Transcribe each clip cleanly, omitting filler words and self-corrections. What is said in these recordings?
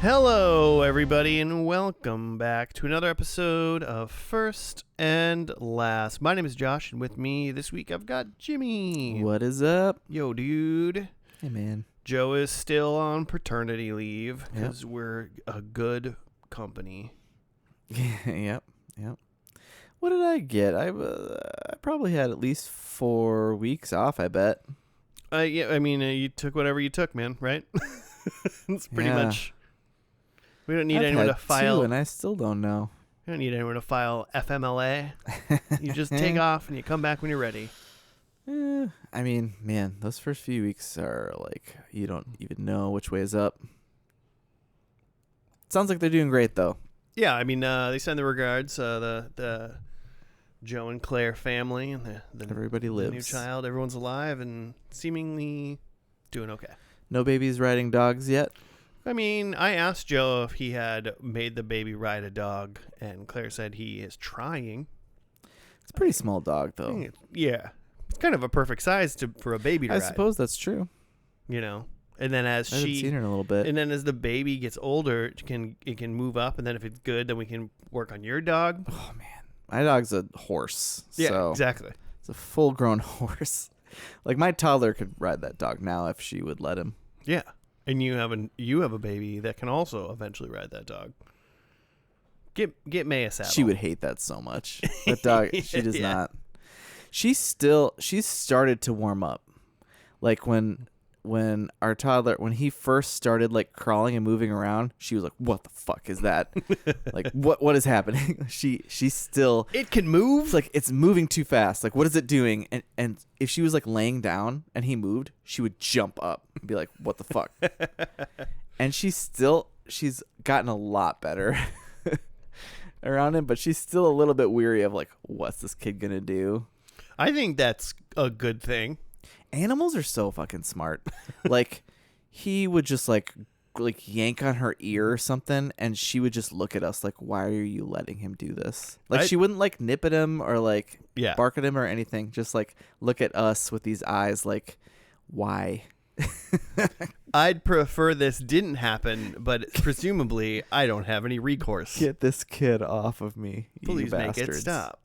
Hello, everybody, and welcome back to another episode of First and Last. My name is Josh, and with me this week I've got Jimmy. What is up? Yo, dude. Hey, man. Joe is still on paternity leave because we're a good company. Yep. What did I get? I probably had at least 4 weeks off, I bet. You took whatever you took, man, right? It's pretty much... We don't need anyone to file... and I still don't know. You don't need anyone to file FMLA. You just take off and you come back when you're ready. I mean, man, those first few weeks are like, you don't even know which way is up. Sounds like they're doing great, though. Yeah, I mean, they send their regards, the Joe and Claire family and the Everybody lives. New child. Everyone's alive and seemingly doing okay. No babies riding dogs yet? I mean, I asked Joe if he had made the baby ride a dog, and Claire said he is trying. It's a pretty small dog, though. Yeah. It's kind of a perfect size for a baby to ride. I suppose that's true. You know? And then as I haven't seen her in a little bit. And then as the baby gets older, it can move up, and then if it's good, then we can work on your dog. Oh, man. My dog's a horse. Yeah, so exactly. It's a full-grown horse. Like, my toddler could ride that dog now if she would let him. Yeah. And you have a baby that can also eventually ride that dog. Get May a saddle. She would hate that so much. That dog, she does not. She's started to warm up. Like when our toddler, when he first started like crawling and moving around, she was like, "What the fuck is that? Like what is happening?" She's still. It can move. It's like it's moving too fast. Like what is it doing? And if she was like laying down and he moved, she would jump up and be like, "What the fuck?" And she's gotten a lot better around him, but she's still a little bit weary of like, what's this kid gonna do? I think that's a good thing. Animals are so fucking smart. Like he would just like yank on her ear or something, and she would just look at us like, why are you letting him do this? Like she wouldn't like nip at him or like bark at him or anything. Just like look at us with these eyes like, why? I'd prefer this didn't happen, but presumably I don't have any recourse. Get this kid off of me, Please you make bastards. it stop.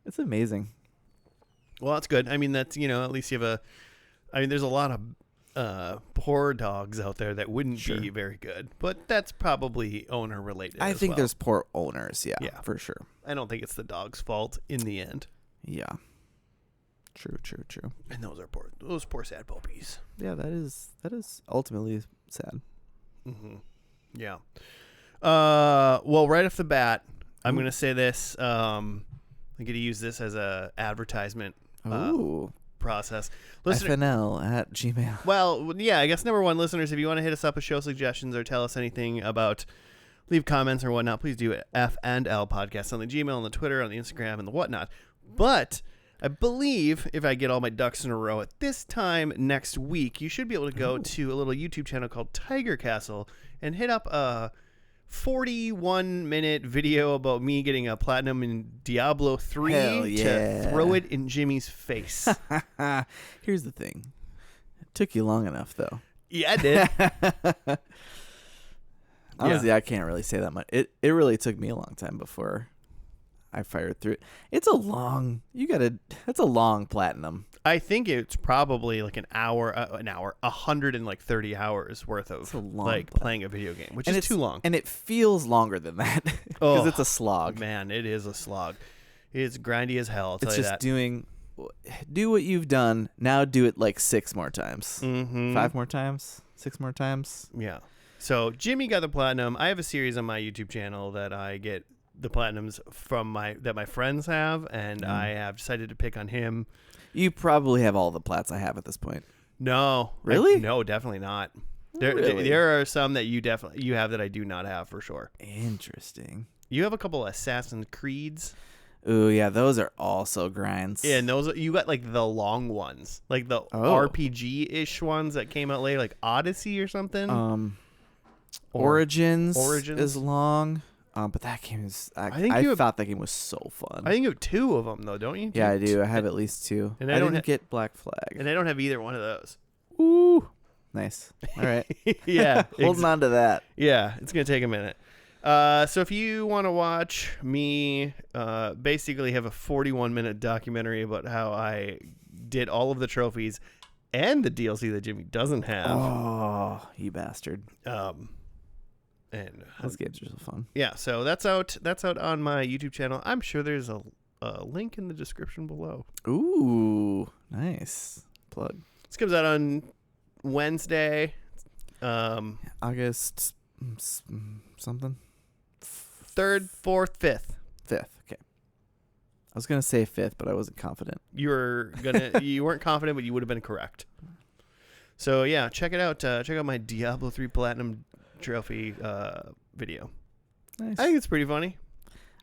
It's amazing. Well, that's good. I mean, that's, at least you have there's a lot of poor dogs out there that wouldn't be very good, but that's probably owner related. I think there's poor owners. Yeah, for sure. I don't think it's the dog's fault in the end. Yeah. True. And those poor sad puppies. Yeah, that is ultimately sad. Mm-hmm. Yeah. Well, right off the bat, I'm going to say this. I'm going to use this as a advertisement process. FNL@gmail. Well, yeah, I guess number one, listeners, if you want to hit us up with show suggestions or tell us anything about, leave comments or whatnot, please do it. F&L podcast on the Gmail, on the Twitter, on the Instagram, and the whatnot. But I believe if I get all my ducks in a row at this time next week, you should be able to go to a little YouTube channel called Tiger Castle and hit up a 41-minute video about me getting a platinum in Diablo 3 to throw it in Jimmy's face. Here's the thing. It took you long enough, though. Yeah, it did. Honestly, I can't really say that much. It really took me a long time before I fired through it. It's a long platinum. I think it's probably like an hour, 130 hours worth of playing a video game, which is too long. And it feels longer than that because it's a slog. Man, it is a slog. It's grindy as hell. I'll tell it's you just that. Do what you've done. Now do it like 6 more times. Mm-hmm. 5 more times. 6 more times. Yeah. So Jimmy got the platinum. I have a series on my YouTube channel that I get the platinums from that my friends have, and I have decided to pick on him. You probably have all the plats I have at this point. No. Really? No, definitely not. Really? There are some that you have that I do not have for sure. Interesting. You have a couple of Assassin's Creeds. Ooh, yeah, those are also grinds. Yeah, and those you got like the long ones, like the RPG-ish ones that came out later, like Odyssey or something. Origins is long. But that game is... I thought that game was so fun. I think you have 2 of them, though, don't you? I do. I have at least 2. And I didn't get Black Flag. And I don't have either one of those. Ooh. Nice. All right. Yeah. Holding on to that. Yeah, it's going to take a minute. So if you want to watch me basically have a 41-minute documentary about how I did all of the trophies and the DLC that Jimmy doesn't have. Oh, you bastard. And those games are so fun. Yeah, so that's out on my YouTube channel. I'm sure there's a link in the description below. Ooh, nice. Plug. This comes out on Wednesday. August something. 3rd, 4th, 5th. 5th. Okay. I was gonna say 5th, but I wasn't confident. You weren't confident, but you would have been correct. So yeah, check it out. Check out my Diablo 3 Platinum Trophy video. Nice. I think it's pretty funny.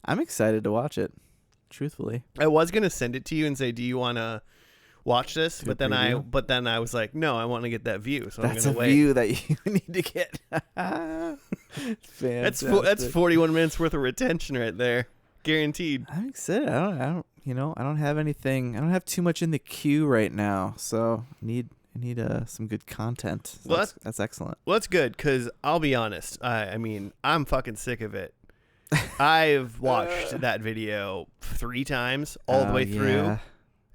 I'm excited to watch it. Truthfully, I was gonna send it to you and say, "Do you want to watch this?" Do a But then preview? I was like, "No, I want to get that view." So that's I'm a gonna wait. view that you need to get. Fantastic. That's 41 minutes worth of retention right there, guaranteed. I'm excited. I don't have anything. I don't have too much in the queue right now, so I need some good content. So Well, that's excellent. Well, that's good because I'll be honest. I mean, I'm fucking sick of it. I've watched that video 3 times all the way through, yeah.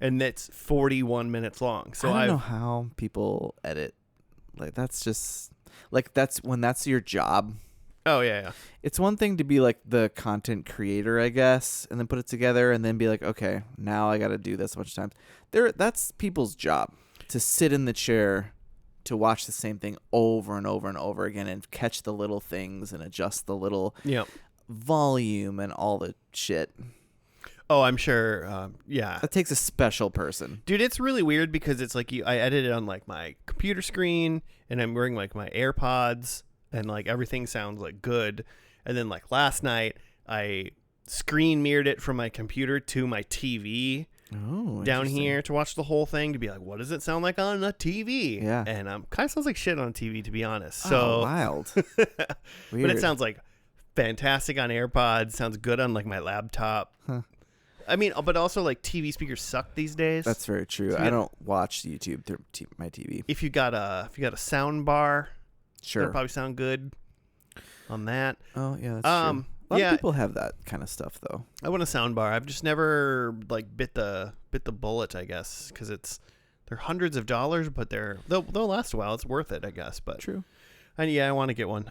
and it's 41 minutes long. So I don't know how people edit. Like that's just when that's your job. Oh yeah. It's one thing to be like the content creator, I guess, and then put it together and then be like, okay, now I got to do this a bunch of times. That's people's job to sit in the chair to watch the same thing over and over and over again and catch the little things and adjust the little volume and all the shit. Oh, I'm sure. Yeah. That takes a special person. Dude, it's really weird because it's like I edit it on like my computer screen and I'm wearing like my AirPods and like everything sounds like good. And then like last night I screen mirrored it from my computer to my TV down here to watch the whole thing to be like, what does it sound like on a TV? Yeah. And kind of sounds like shit on TV, to be honest. So wild. But it sounds like fantastic on AirPods. Sounds good on like my laptop. Huh. I mean, but also like TV speakers suck these days. That's very true. I don't watch YouTube through my TV. If you got a sound bar, Sure. that'll probably sound good on that. Oh yeah, that's true. A lot of people have that kind of stuff though. I want a sound bar. I've just never like bit the bullet, I guess, because they're hundreds of dollars, but they'll last a while. It's worth it, I guess. But True. And yeah, I want to get one.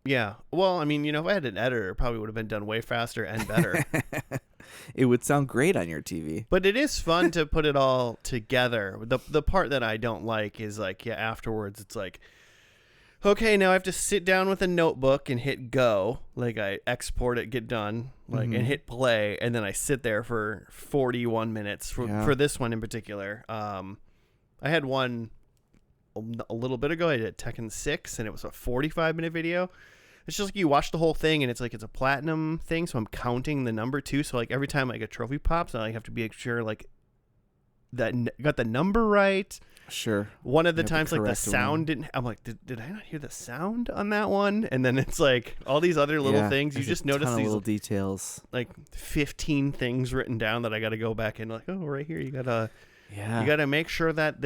Yeah. Well, I mean, if I had an editor, it probably would have been done way faster and better. It would sound great on your TV. But it is fun to put it all together. The part that I don't like is like, afterwards it's like, okay, now I have to sit down with a notebook and hit go. Like I export it, get done, and hit play, and then I sit there for 41 minutes for this one in particular. I had one a little bit ago. I did Tekken 6, and it was a 45-minute video. It's just like you watch the whole thing, and it's like it's a platinum thing, so I'm counting the number too. So like every time like a trophy pops, I have to be sure like that got the number right. Sure. One of the times like the sound didn't. I'm like, did I not hear the sound on that one? And then it's like all these other little things. You just notice these little details, like 15 things written down that I got to go back and like, oh, right here you gotta. Yeah. You got to make sure that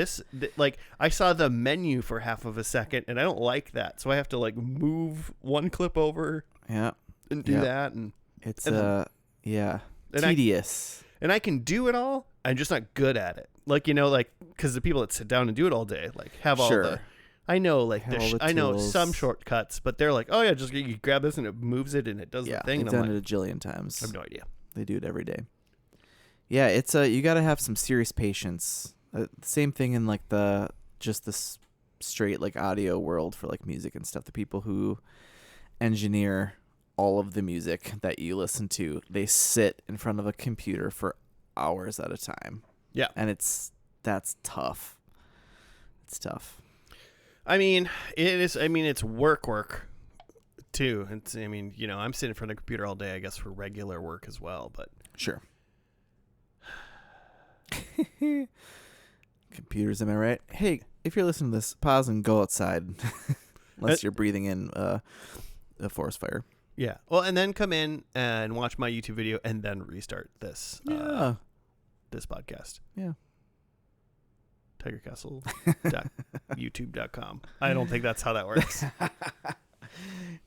like I saw the menu for half of a second and I don't like that. So I have to like move one clip over and do that. And it's tedious. And I can do it all. I'm just not good at it. Like, because the people that sit down and do it all day, like have all the, I know like I know some shortcuts, but they're like, oh yeah, just you grab this and it moves it and it does the thing. They've done it a jillion times. I have no idea. They do it every day. Yeah, it's you got to have some serious patience. Same thing in like the straight like audio world for like music and stuff. The people who engineer all of the music that you listen to, they sit in front of a computer for hours at a time. Yeah, and that's tough. It's tough. I mean, it is. I mean, it's work too. It's. I mean, I'm sitting in front of a computer all day, I guess, for regular work as well. But sure. Computers, am I right? Hey, if you're listening to this, pause and go outside. Unless you're breathing in a forest fire. Yeah. Well, and then come in and watch my YouTube video and then restart this. This podcast. Yeah. tigercastle.youtube.com. I don't think that's how that works.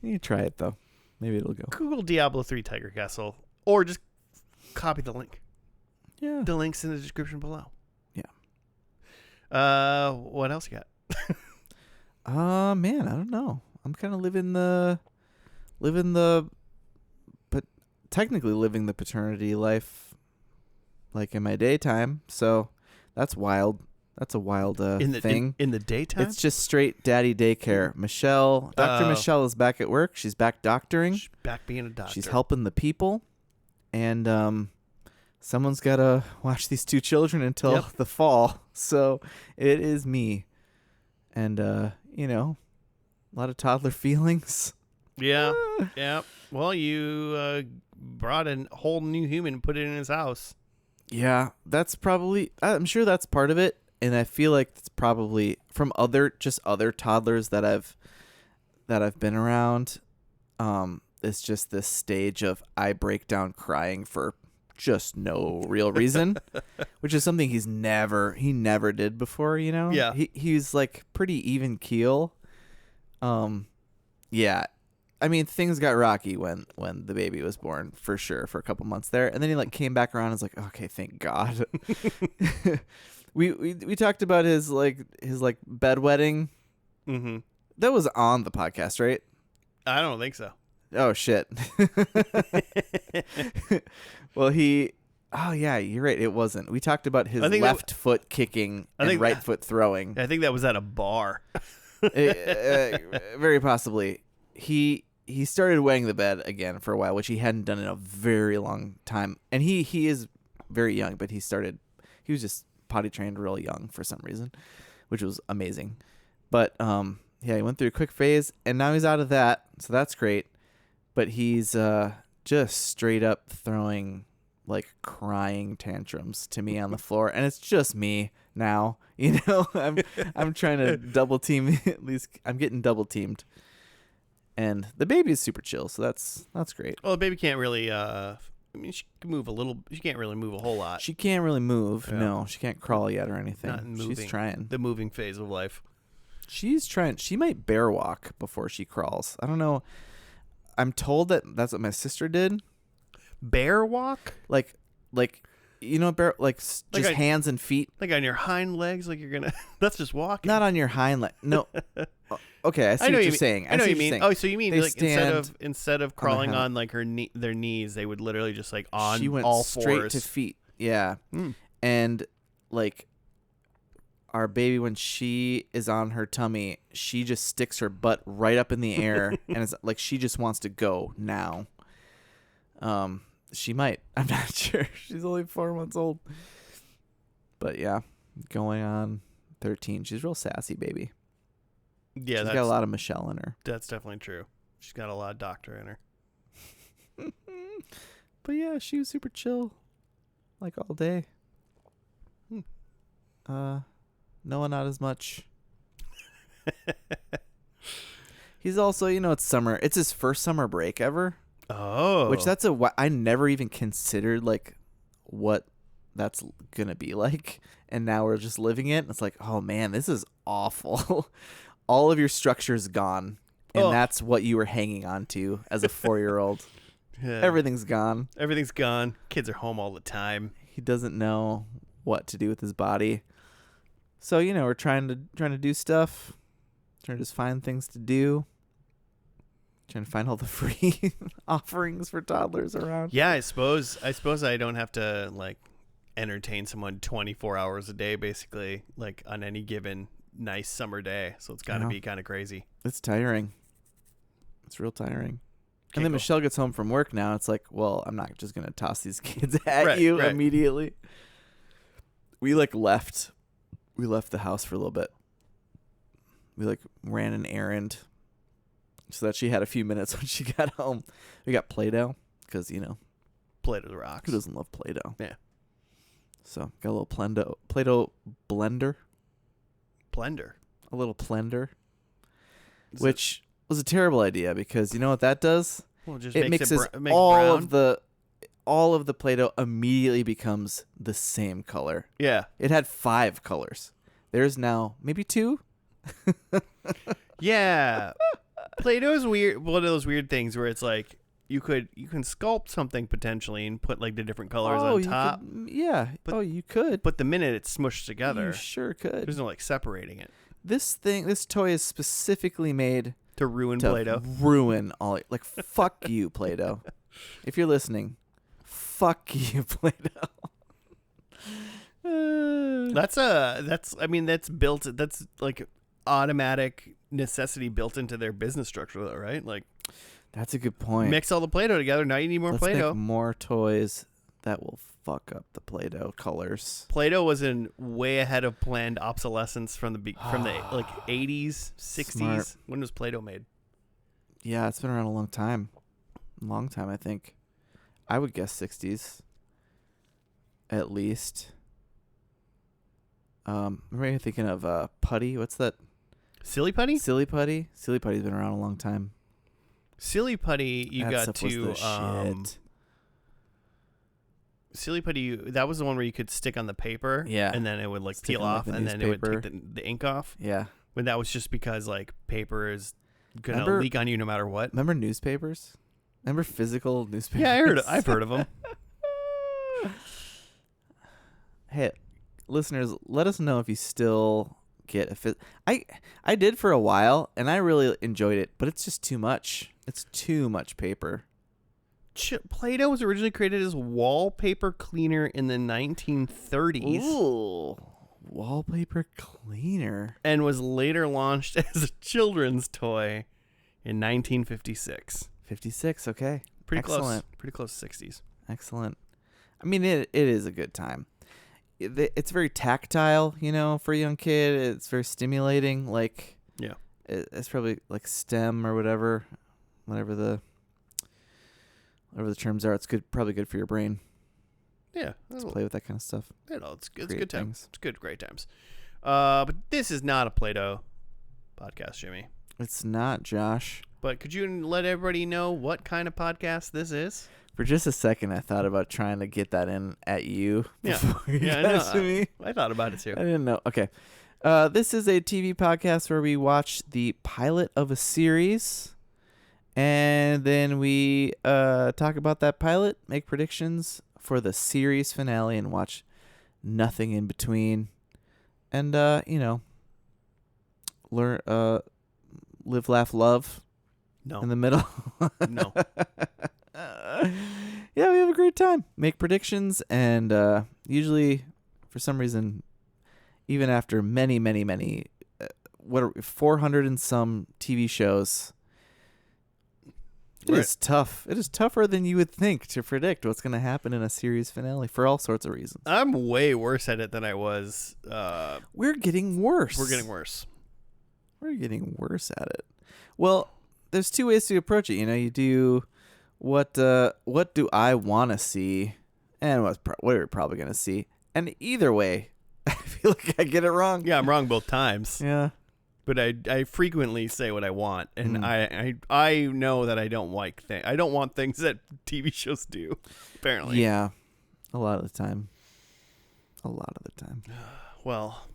You try it though. Maybe it'll go. Google Diablo 3 Tiger Castle, or just copy the link. Yeah. The link's in the description below. Yeah. What else you got? Man, I don't know. I'm kind of but technically living the paternity life, like in my daytime. So that's wild. That's a wild thing. In the daytime? It's just straight daddy daycare. Dr. Michelle is back at work. She's back doctoring. She's back being a doctor. She's helping the people. And someone's got to watch these two children until the fall. So it is me. And, a lot of toddler feelings. Yeah. Yeah. Well, you brought a whole new human and put it in his house. Yeah, that's probably, I'm sure that's part of it. And I feel like it's probably from other toddlers that I've been around. It's just this stage of I break down crying for just no real reason, which is something he never did before, Yeah. He's like pretty even keel. Yeah. I mean, things got rocky when the baby was born, for sure, for a couple months there. And then he came back around and was like, okay, thank God. We talked about his bedwetting. Mm-hmm. That was on the podcast, right? I don't think so. Oh shit. Well, oh yeah, you're right. It wasn't. We talked about his left foot kicking and right foot throwing. I think that was at a bar. Very possibly. He started wetting the bed again for a while, which he hadn't done in a very long time. And he is very young, but he was just potty trained real young for some reason, which was amazing. But he went through a quick phase, and now he's out of that, so that's great. But he's just straight up throwing crying tantrums to me on the floor, and it's just me now. I'm trying to double team. At least I'm getting double teamed. And the baby is super chill, so that's great. Well, the baby can't really. She can move a little. She can't really move a whole lot. She can't really move. Yeah. No, she can't crawl yet or anything. Not moving. She's trying. The moving phase of life. She's trying. She might bear walk before she crawls. I don't know. I'm told that's what my sister did. Bear walk? Bear, just hands and feet. Like on your hind legs, like you're gonna. That's just walking. Not on your hind leg. No. Okay, I see what you're saying. I know what you mean. Oh, so you mean instead of crawling on their knees, they would literally just on she went all straight fours to feet. Yeah. And our baby, when she is on her tummy, she just sticks her butt right up in the air and it's like she just wants to go now. She might. I'm not sure. She's only 4 months old. But yeah, going on 13. She's real sassy, baby. Yeah, she's got a lot of Michelle in her. That's definitely true. She's got a lot of doctor in her. But yeah, she was super chill, all day. Noah, not as much. He's also, it's summer. It's his first summer break ever. Oh, which I never even considered what that's gonna be like, and now we're just living it. And it's like, oh man, this is awful. All of your structure's gone, and that's what you were hanging on to as a 4-year-old. Yeah. Everything's gone. Everything's gone. Kids are home all the time. He doesn't know what to do with his body. So, we're trying to do stuff. Trying to just find things to do. Trying to find all the free offerings for toddlers around. Yeah, I suppose I don't have to entertain someone 24 hours a day, basically, on any given nice summer day. So it's got to be kind of crazy. It's tiring. It's real tiring. And then Michelle gets home from work now. It's like, well, I'm not just going to toss these kids at you immediately. We left the house for a little bit. We ran an errand so that she had a few minutes when she got home. We got Play-Doh because, Play-Doh rocks. Who doesn't love Play-Doh? Yeah. So got a little Play-Doh blender. A little blender. Which was a terrible idea because you know what that does? Well, it just it makes mixes all of the Play-Doh immediately becomes the same color. Yeah. It had 5 colors. There's now maybe 2. Yeah. Play-Doh's weird. One of those weird things where it's like you can sculpt something potentially and put like the different colors on top. You could. But the minute it's smushed together, You sure could. there's no like separating it. This toy is specifically made To ruin to Play-Doh. ruin all. Like, fuck you, Play-Doh. If you're listening, fuck you, Play-Doh. That's built. That's like automatic necessity built into their business structure, though, right? Like, that's a good point. mix all the Play-Doh together. Now you need more Let's Play-Doh. make more toys that will fuck up the Play-Doh colors. Play-Doh was in way ahead of planned obsolescence from the like 80s, 60s. Smart. When was Play-Doh made? Yeah, it's been around a long time. I think. I would guess 60s. At least. Remember thinking of Putty? What's that? Silly Putty? Silly Putty? Silly Putty's been around a long time. Silly Putty, you That got stuff was to the shit. Silly Putty. That was the one where you could stick on the paper, Yeah. and then it would like Stick peel on, like, off, the and then it would newspaper. take the ink off. Yeah. But that was just because like paper is gonna Remember- leak on you no matter what. Remember newspapers? Remember physical newspapers? Yeah, I've heard of them. Hey, listeners, let us know if you still get a I did for a while, and I really enjoyed it, but it's just too much. It's too much paper. Play-Doh was originally created as wallpaper cleaner in the 1930s. Ooh, wallpaper cleaner. And was later launched as a children's toy in 1956. 56, okay. Pretty Excellent. close. Pretty close to 60s. Excellent. I mean, it is a good time. It's very tactile, for a young kid. It's very stimulating. Like, Yeah. it's probably like STEM or whatever the terms are. It's probably good for your brain. Yeah. Let's play with that kind of stuff. It's Create good times. things. It's good, great times. But this is not a Play-Doh podcast, Jimmy. It's not, Josh. But could you let everybody know what kind of podcast this is? For just a second, I thought about trying to get that in at you. Yeah. Before you Yeah, got I to know. me. I thought about it too. I didn't know. Okay. This is a TV podcast where we watch the pilot of a series, and then we talk about that pilot, make predictions for the series finale, and watch nothing in between. And, learn, live, laugh, love No. in the middle. No. Yeah, we have a great time. Make predictions, and usually, for some reason, even after many, 400 and some TV shows, it is tough. It is tougher than you would think to predict what's going to happen in a series finale for all sorts of reasons. I'm way worse at it than I was. We're getting worse. We're getting worse. We're getting worse at it. Well, there's 2 ways to approach it. You do what do I want to see, and what are we probably going to see. And either way, I feel like I get it wrong. Yeah, I'm wrong both times. Yeah. But I frequently say what I want, and I know that I don't like things. I don't want things that TV shows do. Apparently. Yeah. A lot of the time. Well,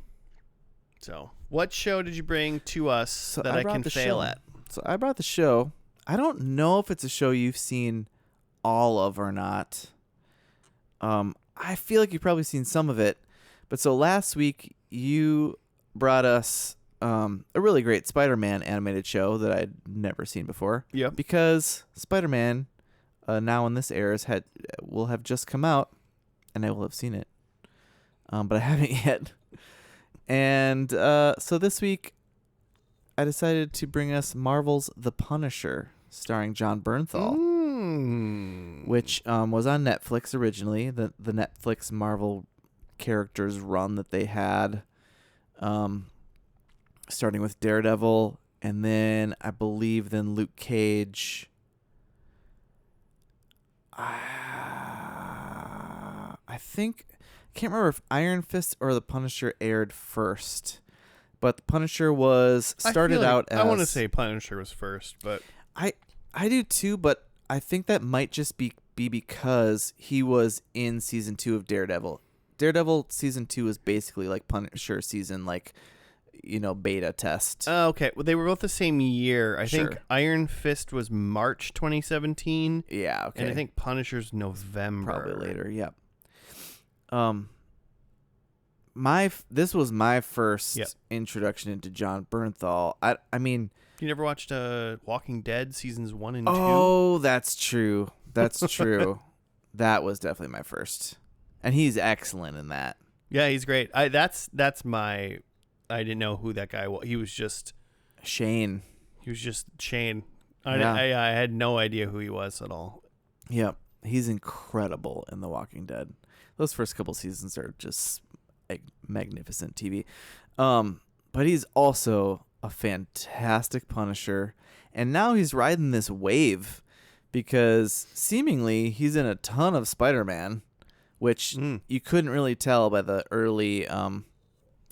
so what show did you bring to us that I can fail at? So I brought the show. I don't know if it's a show you've seen all of or not. I feel like you've probably seen some of it. But so last week you brought us a really great Spider-Man animated show that I'd never seen before. Yeah. Because Spider-Man, now when this airs, will have just come out, and I will have seen it. But I haven't yet. And so this week, I decided to bring us Marvel's The Punisher, starring John Bernthal, which was on Netflix originally, the Netflix Marvel characters run that they had, starting with Daredevil, and then I believe Luke Cage. I can't remember if Iron Fist or The Punisher aired first. But The Punisher started out as... I want to say Punisher was first, but... I do too, but I think that might just be because he was in season 2 of Daredevil. Daredevil season 2 is basically like Punisher season, like, beta test. Okay. Well, they were both the same year. I think Sure. Iron Fist was March 2017. Yeah. Okay. And I think Punisher's November. Probably later. Yep. This was my first introduction into John Bernthal. I mean, You never watched Walking Dead seasons 1 and 2? Oh, that's true. That's true. That was definitely my first, and he's excellent in that. Yeah, he's great. That's my. I didn't know who that guy was. He was just Shane. He was just Shane. I had no idea who he was at all. Yep, he's incredible in The Walking Dead. Those first couple seasons are just magnificent TV. But he's also a fantastic Punisher, and now he's riding this wave because seemingly he's in a ton of Spider-Man, which you couldn't really tell by the early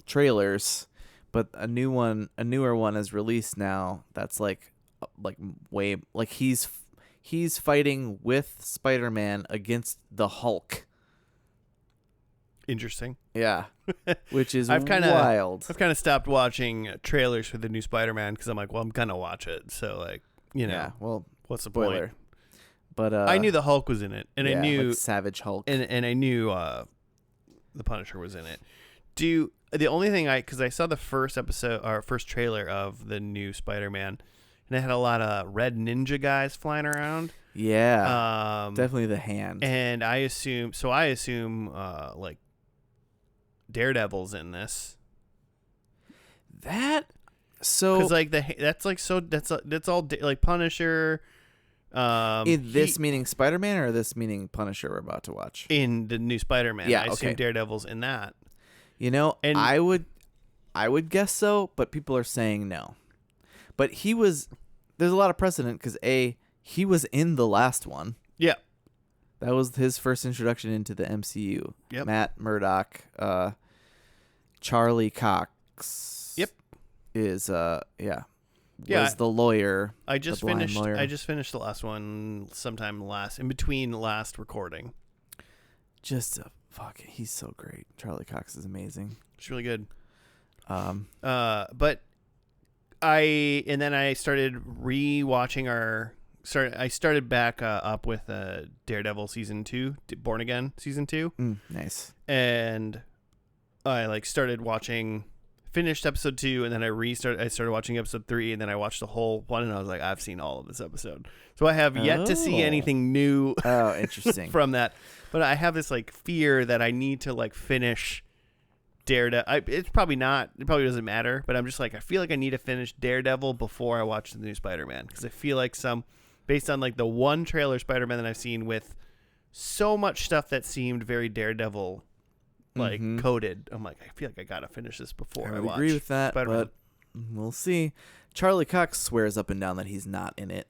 trailers, but a newer one is released now. That's like way like he's fighting with Spider-Man against the Hulk. Interesting. Yeah, which is wild. I've kind of stopped watching trailers for the new Spider-Man because I'm like, well, I'm gonna watch it. So like, yeah. Well, what's the spoiler? point? But I knew the Hulk was in it, and I knew like Savage Hulk, and I knew the Punisher was in it. The only thing because I saw the first episode or first trailer of the new Spider-Man, and it had a lot of red ninja guys flying around. Yeah, definitely the Hand. And I assume like Daredevil's in this. Because like that's all like Punisher. In this meaning Spider-Man or this meaning Punisher we're about to watch? In the new Spider-Man. Yeah, I assume Daredevil's in that. And I would guess so, but people are saying no. But there's a lot of precedent because he was in the last one. Yeah. That was his first introduction into the MCU. Yep. Matt Murdock, Charlie Cox. Yep. Was the lawyer. I just finished the last one sometime in between last recording. He's so great. Charlie Cox is amazing. It's really good. But I started rewatching I started back up with Daredevil season 2, Born Again season 2. Nice. And I finished episode 2, and then I started watching episode 3, and then I watched the whole one, and I was like, I've seen all of this episode. So I have yet to see anything new. Oh, interesting. From that. But I have this like fear that I need to like finish Daredevil. It probably doesn't matter, but I'm just like, I feel like I need to finish Daredevil before I watch the new Spider-Man, because I feel like based on like the one trailer Spider-Man that I've seen with so much stuff that seemed very Daredevil like coded, I'm like, I feel like I gotta finish this before I watch. Agree with that, Spider-Man. but we'll see. Charlie Cox swears up and down that he's not in it,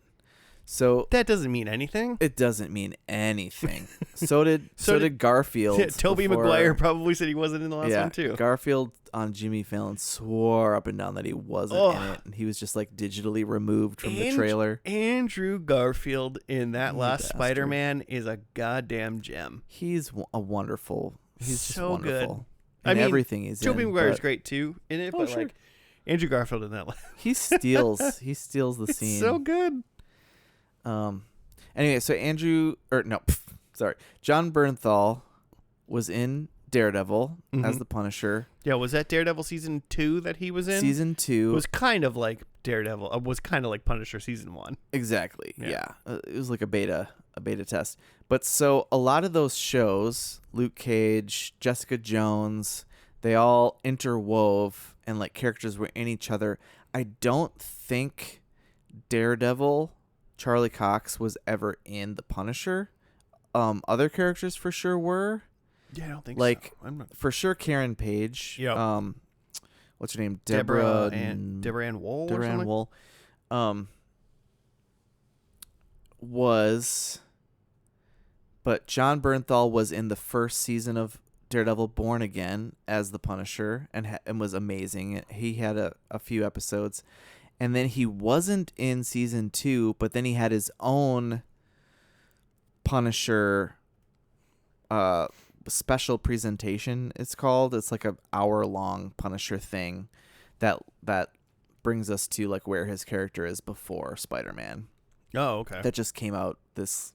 so that doesn't mean anything. It doesn't mean anything. So did Garfield. Yeah, Tobey Maguire probably said he wasn't in the last one too. Garfield on Jimmy Fallon swore up and down that he wasn't in it, and he was just like digitally removed from the trailer. Andrew Garfield in that last Spider-Man is a goddamn gem. He's a wonderful. He's so just wonderful. Good. Everything he's Tobey in. Maguire's great too in it, but like Andrew Garfield in that. He steals the scene. It's so good. Anyway, so John Bernthal was in Daredevil as the Punisher. Yeah, was that Daredevil season 2 that he was in? Season 2 was kind of like Daredevil. Was kind of like Punisher season 1. Exactly. Yeah. It was like a beta test. But so a lot of those shows, Luke Cage, Jessica Jones, they all interwove and like characters were in each other. I don't think Daredevil, Charlie Cox, was ever in the Punisher. Other characters for sure were. Yeah, I don't think so. I'm not... For sure Karen Page. Yep. What's her name? Deborah Ann Woll. Deborah Ann Woll. But John Bernthal was in the first season of Daredevil Born Again as the Punisher and was amazing. He had a few episodes. And then he wasn't in season 2, but then he had his own Punisher special presentation. It's called. It's like a hour-long Punisher thing that brings us to like where his character is before Spider-Man. Oh, okay. That just came out this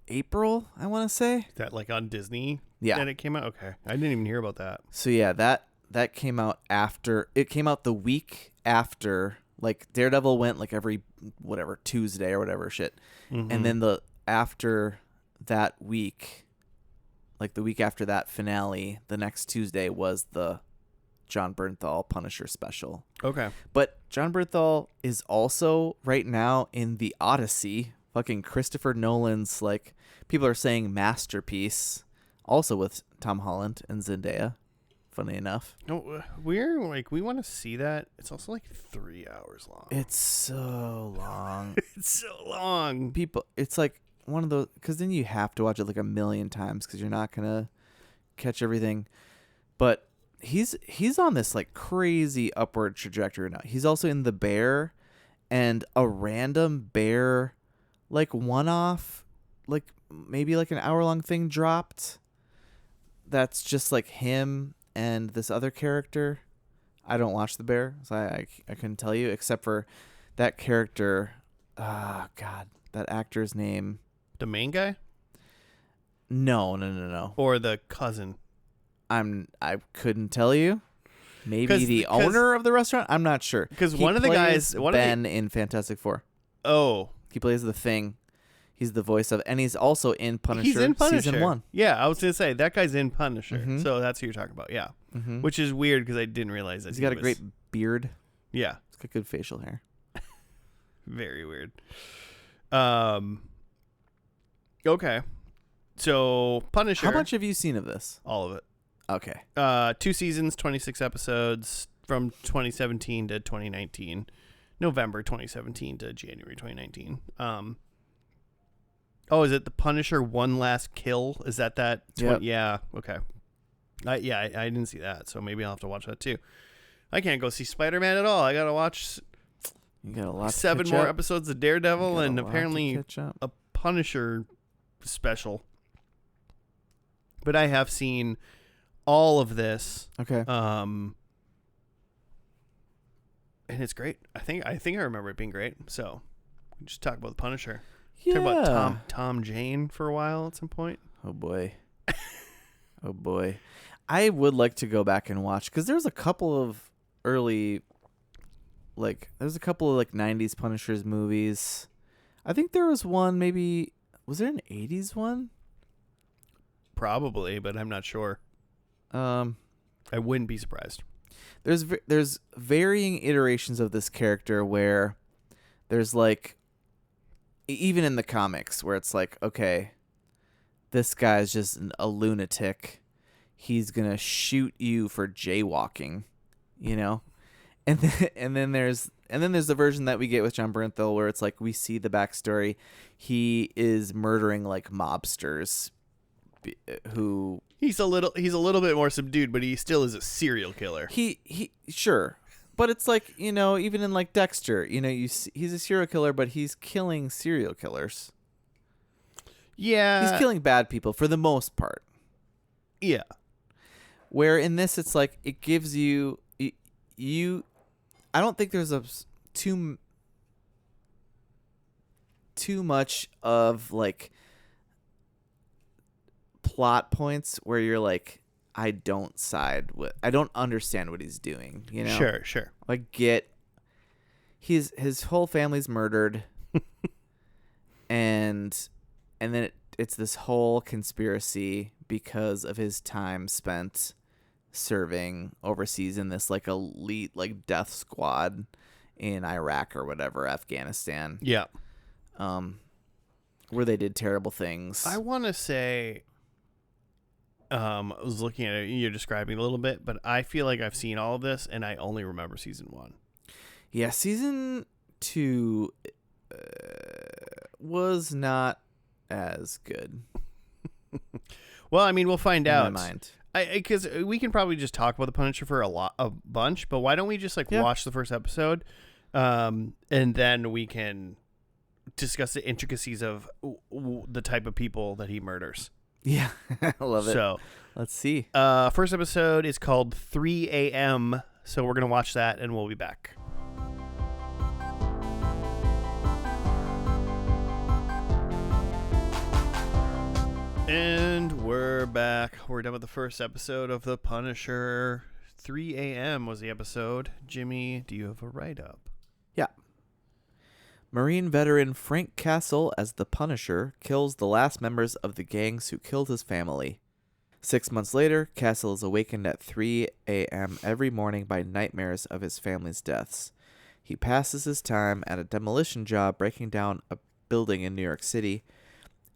April, I want to say. Is that like on Disney? Yeah. That it came out? Okay. I didn't even hear about that. So yeah, that came out after. It came out the week after. Like Daredevil went like every Tuesday or whatever shit. Mm-hmm. And then after that week, like the week after that finale, the next Tuesday was the John Bernthal Punisher special. Okay. But John Bernthal is also right now in the Odyssey, fucking Christopher Nolan's, like, people are saying masterpiece, also with Tom Holland and Zendaya, funny enough. No, we want to see that. It's also like 3 hours long. It's so long. It's so long. People, it's like one of those, because then you have to watch it like a million times because you're not going to catch everything. But he's on this like crazy upward trajectory now. He's also in The Bear, and a random Bear like one-off, like maybe like an hour-long thing dropped. That's just like him and this other character. I don't watch The Bear, so I couldn't tell you, except for that character. God, that actor's name. The main guy? No. Or the cousin? I couldn't tell you. Maybe the owner of the restaurant. I'm not sure. Because one of the guys, Ben in Fantastic Four. Oh, he plays the Thing. He's the voice of, and he's also in Punisher. He's in Punisher. Season 1. Yeah, I was gonna say that guy's in Punisher. Mm-hmm. So that's who you're talking about. Yeah, mm-hmm. Which is weird because I didn't realize that he's got a great beard. Yeah, he's got good facial hair. Very weird. Okay. So Punisher. How much have you seen of this? All of it. Okay. 2 seasons, 26 episodes from 2017 to 2019. November 2017 to January 2019. Oh, is it the Punisher One Last Kill? Is that? Yep. Yeah. Okay. I didn't see that, so maybe I'll have to watch that too. I can't go see Spider-Man at all. I gotta watch. You got a lot. 7 more episodes of Daredevil and apparently a Punisher special. But I have seen all of this. Okay. And it's great. I think I remember it being great. So we just talk about the Punisher. Yeah. Talk about Tom Jane for a while at some point. Oh boy. Oh boy. I would like to go back and watch, because there's a couple of early, like, there's a couple of like 90s Punishers movies. I think there was one, maybe, was there an 80s one? Probably, but I'm not sure. I wouldn't be surprised. There's varying iterations of this character where there's like, even in the comics, where it's like, okay, this guy's just a lunatic. He's gonna shoot you for jaywalking, you know, and then there's the version that we get with John Bernthal where it's like we see the backstory. He is murdering like mobsters, who he's a little bit more subdued, but he still is a serial killer. He sure. But it's like, you know, even in like Dexter, you know, he's a serial killer, but he's killing serial killers. Yeah. He's killing bad people for the most part. Yeah. Where in this, it's like, it gives you, I don't think there's too much of like plot points where you're like, I don't understand what he's doing, you know? Sure. I get his whole family's murdered, and then it's this whole conspiracy because of his time spent serving overseas in this like elite like death squad in Iraq or whatever, Afghanistan. Yeah. Where they did terrible things. I want to say, I was looking at it, you're describing it a little bit, but I feel like I've seen all of this and I only remember season 1. Yeah, season 2 was not as good. Well, I mean, we'll find out. In my mind. Because we can probably just talk about the Punisher for a bunch, but why don't we just watch the first episode, and then we can discuss the intricacies of the type of people that he murders. Yeah, I love it. So let's see. first episode is called 3 a.m. So we're going to watch that and we'll be back. And we're back. We're done with the first episode of The Punisher. 3 a.m. was the episode. Jimmy, do you have a write-up? Yeah. Marine veteran Frank Castle as the Punisher kills the last members of the gangs who killed his family. 6 months later, Castle is awakened at 3 a.m. every morning by nightmares of his family's deaths. He passes his time at a demolition job breaking down a building in New York City.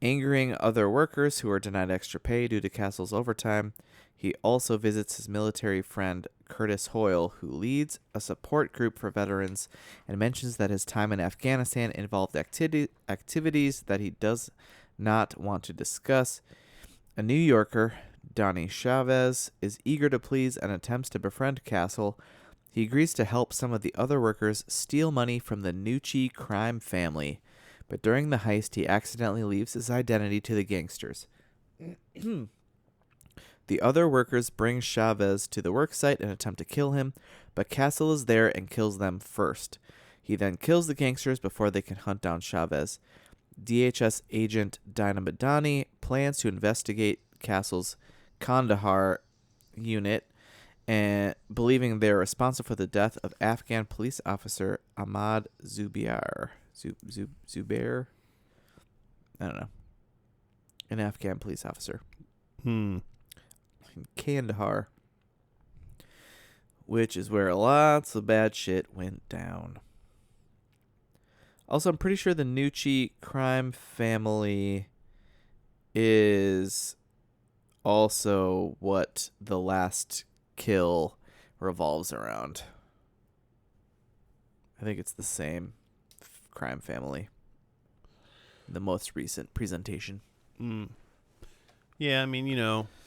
Angering other workers who are denied extra pay due to Castle's overtime, he also visits his military friend Curtis Hoyle, who leads a support group for veterans, and mentions that his time in Afghanistan involved activities that he does not want to discuss. A New Yorker, Donnie Chavez, is eager to please and attempts to befriend Castle. He agrees to help some of the other workers steal money from the Nucci crime family. But during the heist, he accidentally leaves his identity to the gangsters. The other workers bring Chavez to the worksite and attempt to kill him, but Castle is there and kills them first. He then kills the gangsters before they can hunt down Chavez. DHS agent Dinah Madani plans to investigate Castle's Kandahar unit, and believing they're responsible for the death of Afghan police officer Ahmad Zubair. Zubair? I don't know. An Afghan police officer. In Kandahar. Which is where lots of bad shit went down. Also, I'm pretty sure the Nucci crime family is also what the last kill revolves around. I think it's the same crime family. The most recent presentation. Yeah, I mean,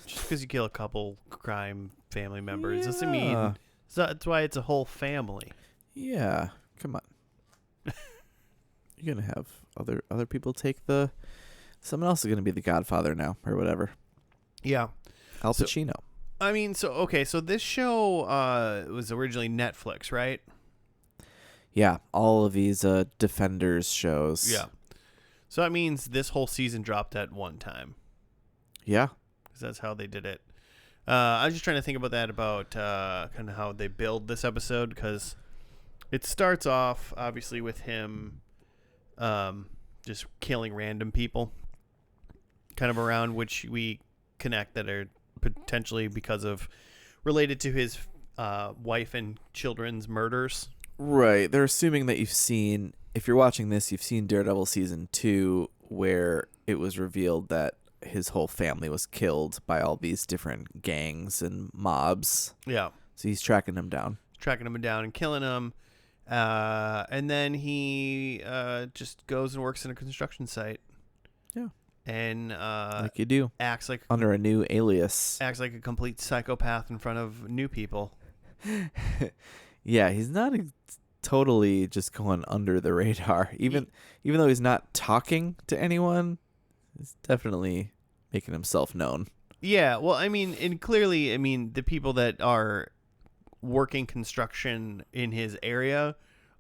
just because you kill a couple crime family members doesn't mean that's why it's a whole family. Yeah, come on. You're gonna have other people take someone else is gonna be the Godfather now or whatever. Yeah, Al Pacino. So this show was originally Netflix, right? Yeah, all of these Defenders shows. Yeah. So that means this whole season dropped at one time. Yeah. Because that's how they did it. I was just trying to think about that, about kind of how they build this episode, because it starts off, obviously, with him just killing random people kind of around, which we connect that are potentially related to his wife and children's murders. Right. They're assuming that if you're watching this, you've seen Daredevil season 2, where it was revealed that his whole family was killed by all these different gangs and mobs. Yeah. So he's tracking them down. And killing them. And then he just goes and works in a construction site. Yeah. And like you do. Acts like under a new alias. Acts like a complete psychopath in front of new people. Yeah, he's not totally just going under the radar. Even though he's not talking to anyone, he's definitely making himself known. Yeah, well, I mean, and clearly, the people that are working construction in his area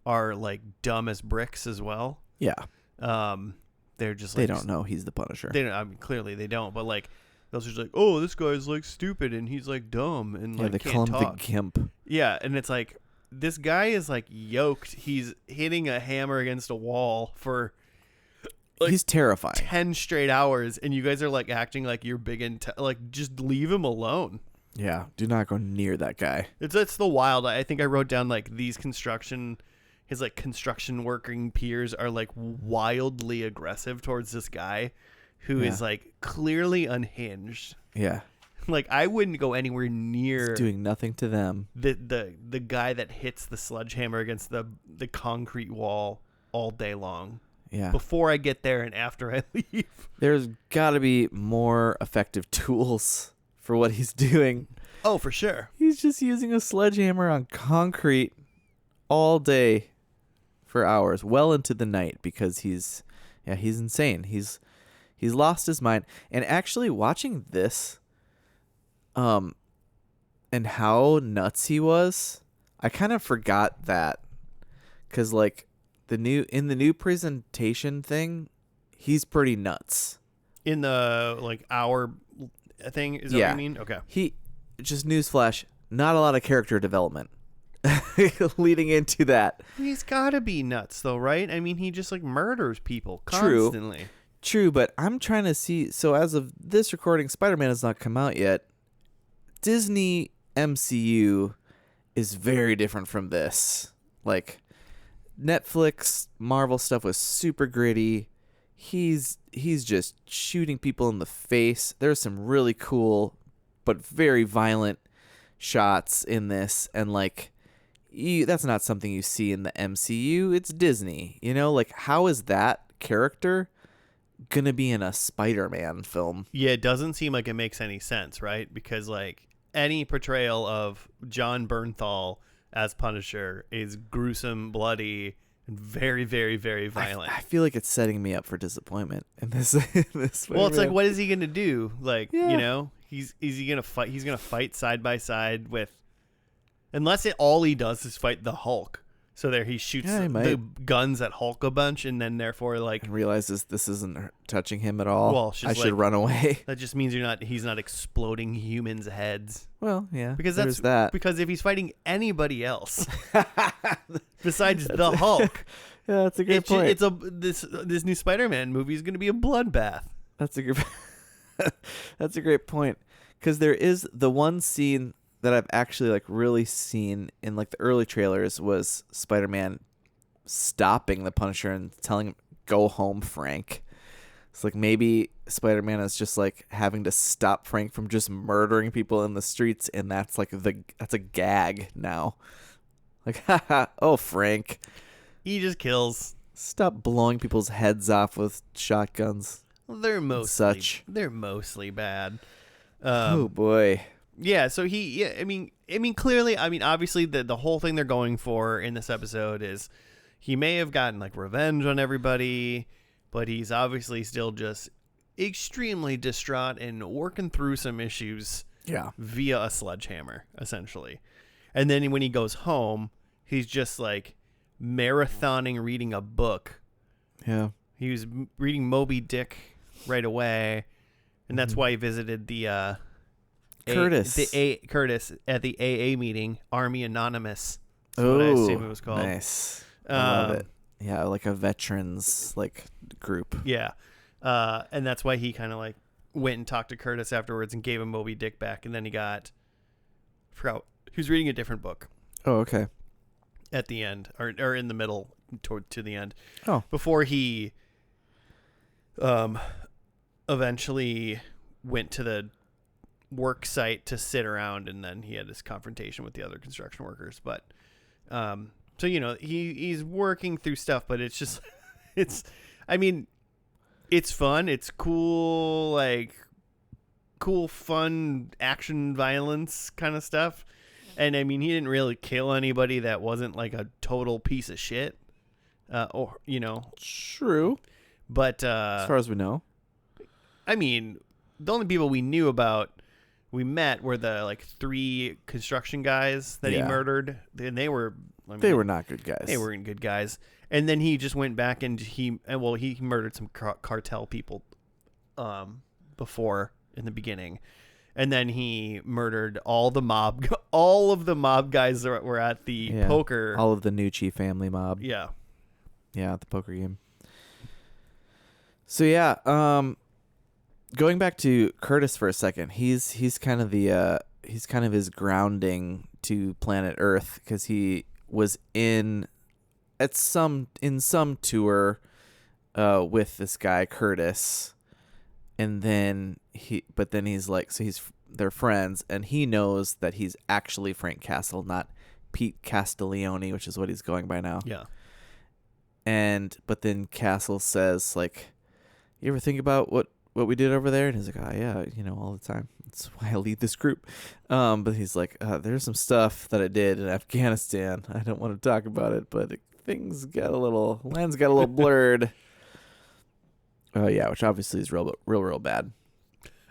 are like dumb as bricks as well. Yeah. They're just they don't know he's the Punisher. They don't, clearly they don't, but like they're just like, oh, this guy's like stupid and he's like dumb and like they can't call him talk. the Gimp. Yeah, and it's like this guy is like yoked. He's hitting a hammer against a wall for like he's terrifying. 10 straight hours, and you guys are like acting like you're big and like just leave him alone. Yeah, do not go near that guy. It's the wild. I think I wrote down like his construction working peers are like wildly aggressive towards this guy who is like clearly unhinged. Yeah. Like I wouldn't go anywhere near He's doing nothing to them. The guy that hits the sledgehammer against the concrete wall all day long. Yeah. Before I get there and after I leave. There's got to be more effective tools for what he's doing. Oh, for sure. He's just using a sledgehammer on concrete all day for hours, well into the night, because he's insane. He's He's lost his mind. And actually watching this, and how nuts he was, I kind of forgot that. Because, like, in the new presentation thing, he's pretty nuts. In the, like, hour thing? Is that what you mean? Okay. Just newsflash, not a lot of character development leading into that. He's got to be nuts, though, right? I mean, he just, like, murders people constantly. True, but I'm trying to see. So as of this recording, Spider-Man has not come out yet. Disney MCU is very different from this. Like, Netflix Marvel stuff was super gritty. He's just shooting people in the face. There's some really cool but very violent shots in this, and like that's not something you see in the MCU. It's Disney, you know? Like, how is that character gonna be in a Spider-Man film? Yeah, it doesn't seem like it makes any sense, right? Because, like, any portrayal of John Bernthal as Punisher is gruesome, bloody, and very, very, very violent. I feel like it's setting me up for disappointment in this. Well, it's like, what is he gonna do? Like, you know, is he gonna fight? He's gonna fight side by side with, unless all he does is fight the Hulk. So there he shoots the guns at Hulk a bunch, and then therefore, like, and realizes this isn't touching him at all. Well, I should run away. That just means he's not exploding humans' heads. Well, yeah, because because if he's fighting anybody else besides the Hulk, yeah, that's a good point. This new Spider-Man movie is going to be a bloodbath. That's a great point, because there is the one scene that I've actually, like, really seen in, like, the early trailers was Spider-Man stopping the Punisher and telling him, "Go home, Frank." It's like maybe Spider-Man is just, like, having to stop Frank from just murdering people in the streets, and that's like that's a gag now. Like, haha, oh, Frank, he just kills. Stop blowing people's heads off with shotguns. They're mostly bad. Oh boy. Yeah, so I mean, clearly, obviously, the whole thing they're going for in this episode is he may have gotten, like, revenge on everybody, but he's obviously still just extremely distraught and working through some issues via a sledgehammer, essentially. And then when he goes home, he's just, like, marathoning reading a book. Yeah. He was reading Moby Dick right away, and that's why he visited the... Curtis at the AA meeting, Army Anonymous. That's what I assume it was called. Nice. I love it. Yeah, like a veterans, like, group. Yeah. And that's why he kind of, like, went and talked to Curtis afterwards and gave him Moby Dick back, and then he forgot he was reading a different book. Oh, okay. At the end, or in the middle to the end. Oh. Before he eventually went to the work site to sit around, and then he had this confrontation with the other construction workers. But so, you know, he's working through stuff, but it's just it's fun, it's cool, like cool, fun action violence kind of stuff. And I mean, he didn't really kill anybody that wasn't, like, a total piece of shit, or, you know. True. But as far as we know, I mean, the only people we met were the, like, 3 construction guys that he murdered, and they were not good guys. They weren't good guys. And then he just went back and he murdered some cartel people before, in the beginning. And then he murdered all of the mob guys that were at the poker. All of the Nucci family mob. Yeah. Yeah, the poker game. So yeah, going back to Curtis for a second, he's kind of his grounding to planet Earth, because he was in some tour with this guy Curtis, and then he's like, so they're friends, and he knows that he's actually Frank Castle, not Pete Castiglione, which is what he's going by now. Yeah. But then Castle says, like, "You ever think about what we did over there?" And he's like, "Oh yeah, you know, all the time. That's why I lead this group." But he's like, "There's some stuff that I did in Afghanistan. I don't want to talk about it, but lines got a little blurred." Yeah, which obviously is real bad.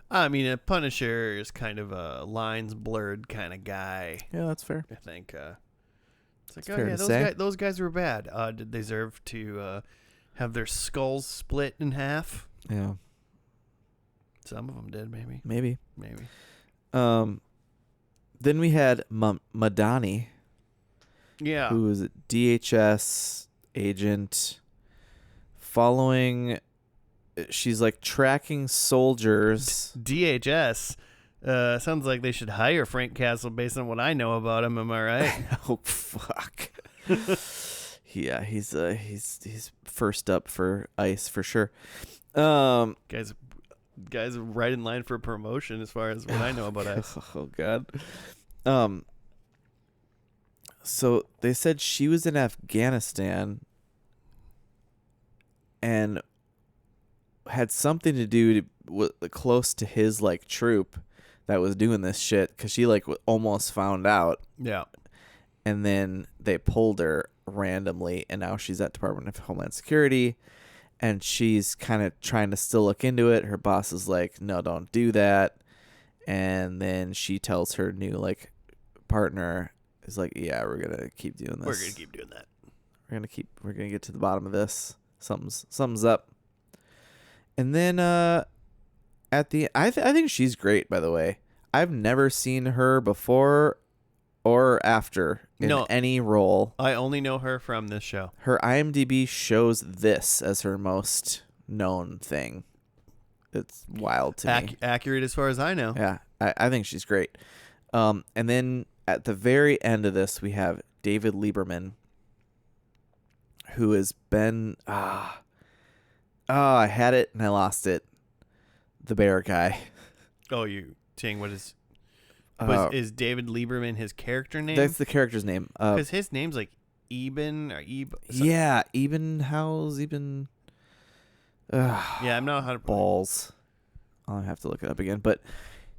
I mean, a Punisher is kind of a lines blurred kind of guy. Yeah, that's fair. I think. It's like, It's fair to those say. those guys were bad. Did they deserve to have their skulls split in half? Yeah, Some of them did, maybe. maybe. Maybe. Then we had Madani, Yeah. who was a DHS agent following. She's like tracking soldiers. DHS. Sounds like they should hire Frank Castle based on what I know about him. Am I right? Oh fuck. Yeah, he's first up for ICE for sure. Guys right in line for a promotion as far as what I know about ICE. Oh god. So they said she was in Afghanistan and had something to do with close to his like troop that was doing this shit, because she like almost found out. Yeah. And then they pulled her randomly, and now she's at Department of Homeland Security, and she's kind of trying to still look into it. Her boss is like, no, don't do that. And then she tells her new like partner is like, yeah, we're gonna keep doing this. We're gonna keep doing that. We're gonna get to the bottom of this. Something's up. And then at the I think she's great, by the way. I've never seen her before or after in any role. I only know her from this show. Her IMDb shows this as her most known thing. It's wild to me. Accurate as far as I know. Yeah, I think she's great. And then at the very end of this, we have David Lieberman, who has been... I had it and I lost it. The bear guy. Oh, you saying what is... is David Lieberman his character name? That's the character's name. Because his name's like Eben or yeah, Ebenhaus, yeah, I'm not 100%. Balls. I'll have to look it up again. But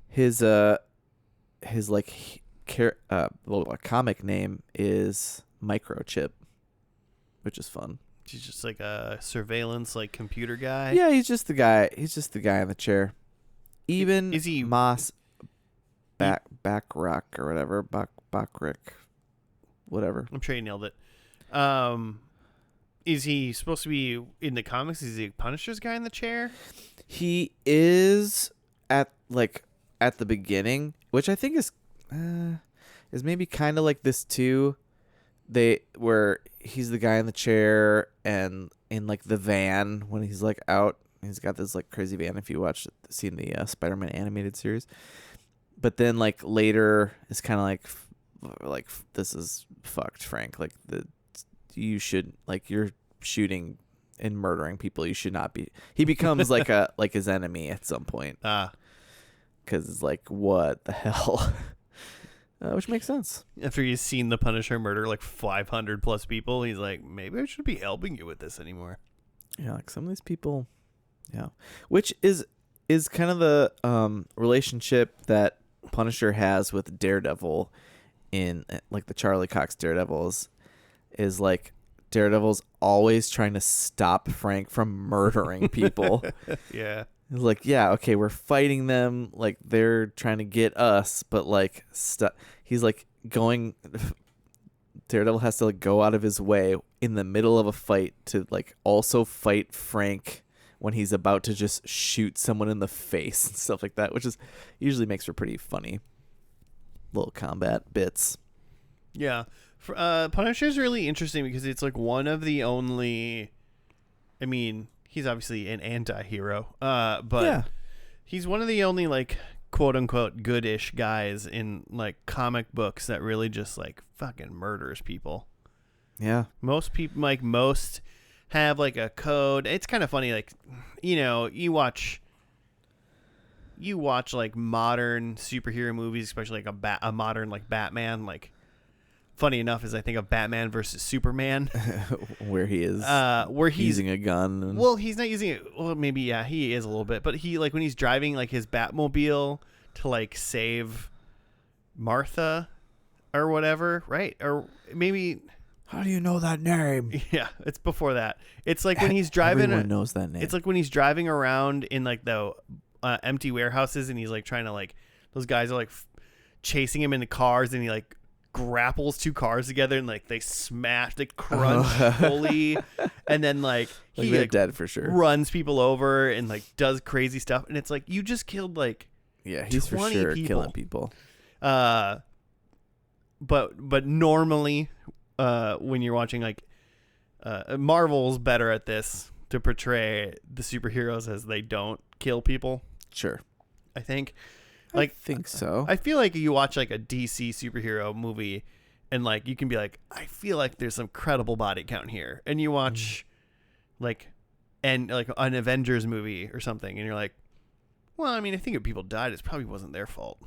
his like comic name is Microchip, which is fun. He's just like a surveillance like computer guy. Yeah, he's just the guy. He's just the guy in the chair. Even is he Moss Backrock or whatever, Backrick, whatever. I'm sure he nailed it. Is he supposed to be in the comics? Is he a Punisher's guy in the chair? He is at the beginning, which I think is maybe kind of like this too. Where he's the guy in the chair and in like the van when he's like out. He's got this like crazy van. If you seen the Spider-Man animated series, but then like later it's kind of like this is fucked, Frank. Like you should like you're shooting and murdering people. You should not be. He becomes like his enemy at some point. Because it's like, what the hell. Which makes sense. After he's seen the Punisher murder like 500 plus people, he's like, maybe I should be helping you with this anymore. Yeah, like some of these people, yeah. Which is kind of the relationship that Punisher has with Daredevil in like the Charlie Cox Daredevils is like Daredevil's always trying to stop Frank from murdering people. Yeah. It's like, yeah, okay, we're fighting them, like they're trying to get us, but like he's like Daredevil has to like go out of his way in the middle of a fight to like also fight Frank when he's about to just shoot someone in the face and stuff like that, which is usually makes for pretty funny little combat bits. Yeah. Punisher's really interesting because it's like one of the only, I mean, he's obviously an anti-hero, but yeah. He's one of the only like quote unquote goodish guys in like comic books that really just like fucking murders people. Yeah. Most people most have like a code. It's kind of funny, like, you know, you watch like modern superhero movies, especially like a modern like Batman, like funny enough is I think of Batman versus Superman where he's using a gun. Well, he's not using it. Well, maybe, yeah, he is a little bit, but he like when he's driving like his Batmobile to like save Martha or whatever, right? Or maybe How do you know that name? Yeah, it's before that. It's like when he's driving. Everyone knows that name. It's like when he's driving around in like the empty warehouses, and he's like trying to like those guys are like chasing him in the cars, and he like grapples two cars together, and like they smash, they crunch fully, and then like he they're like, dead for sure. runs people over and like does crazy stuff, and it's like you just killed like he's for sure people. killing people. But normally, when you're watching like Marvel's better at this to portray the superheroes as they don't kill people. Sure. I think. I think so. I feel like you watch like a DC superhero movie and like you can be like, I feel like there's some credible body count here. And you watch like an Avengers movie or something and you're like, well, I mean, I think if people died, it probably wasn't their fault.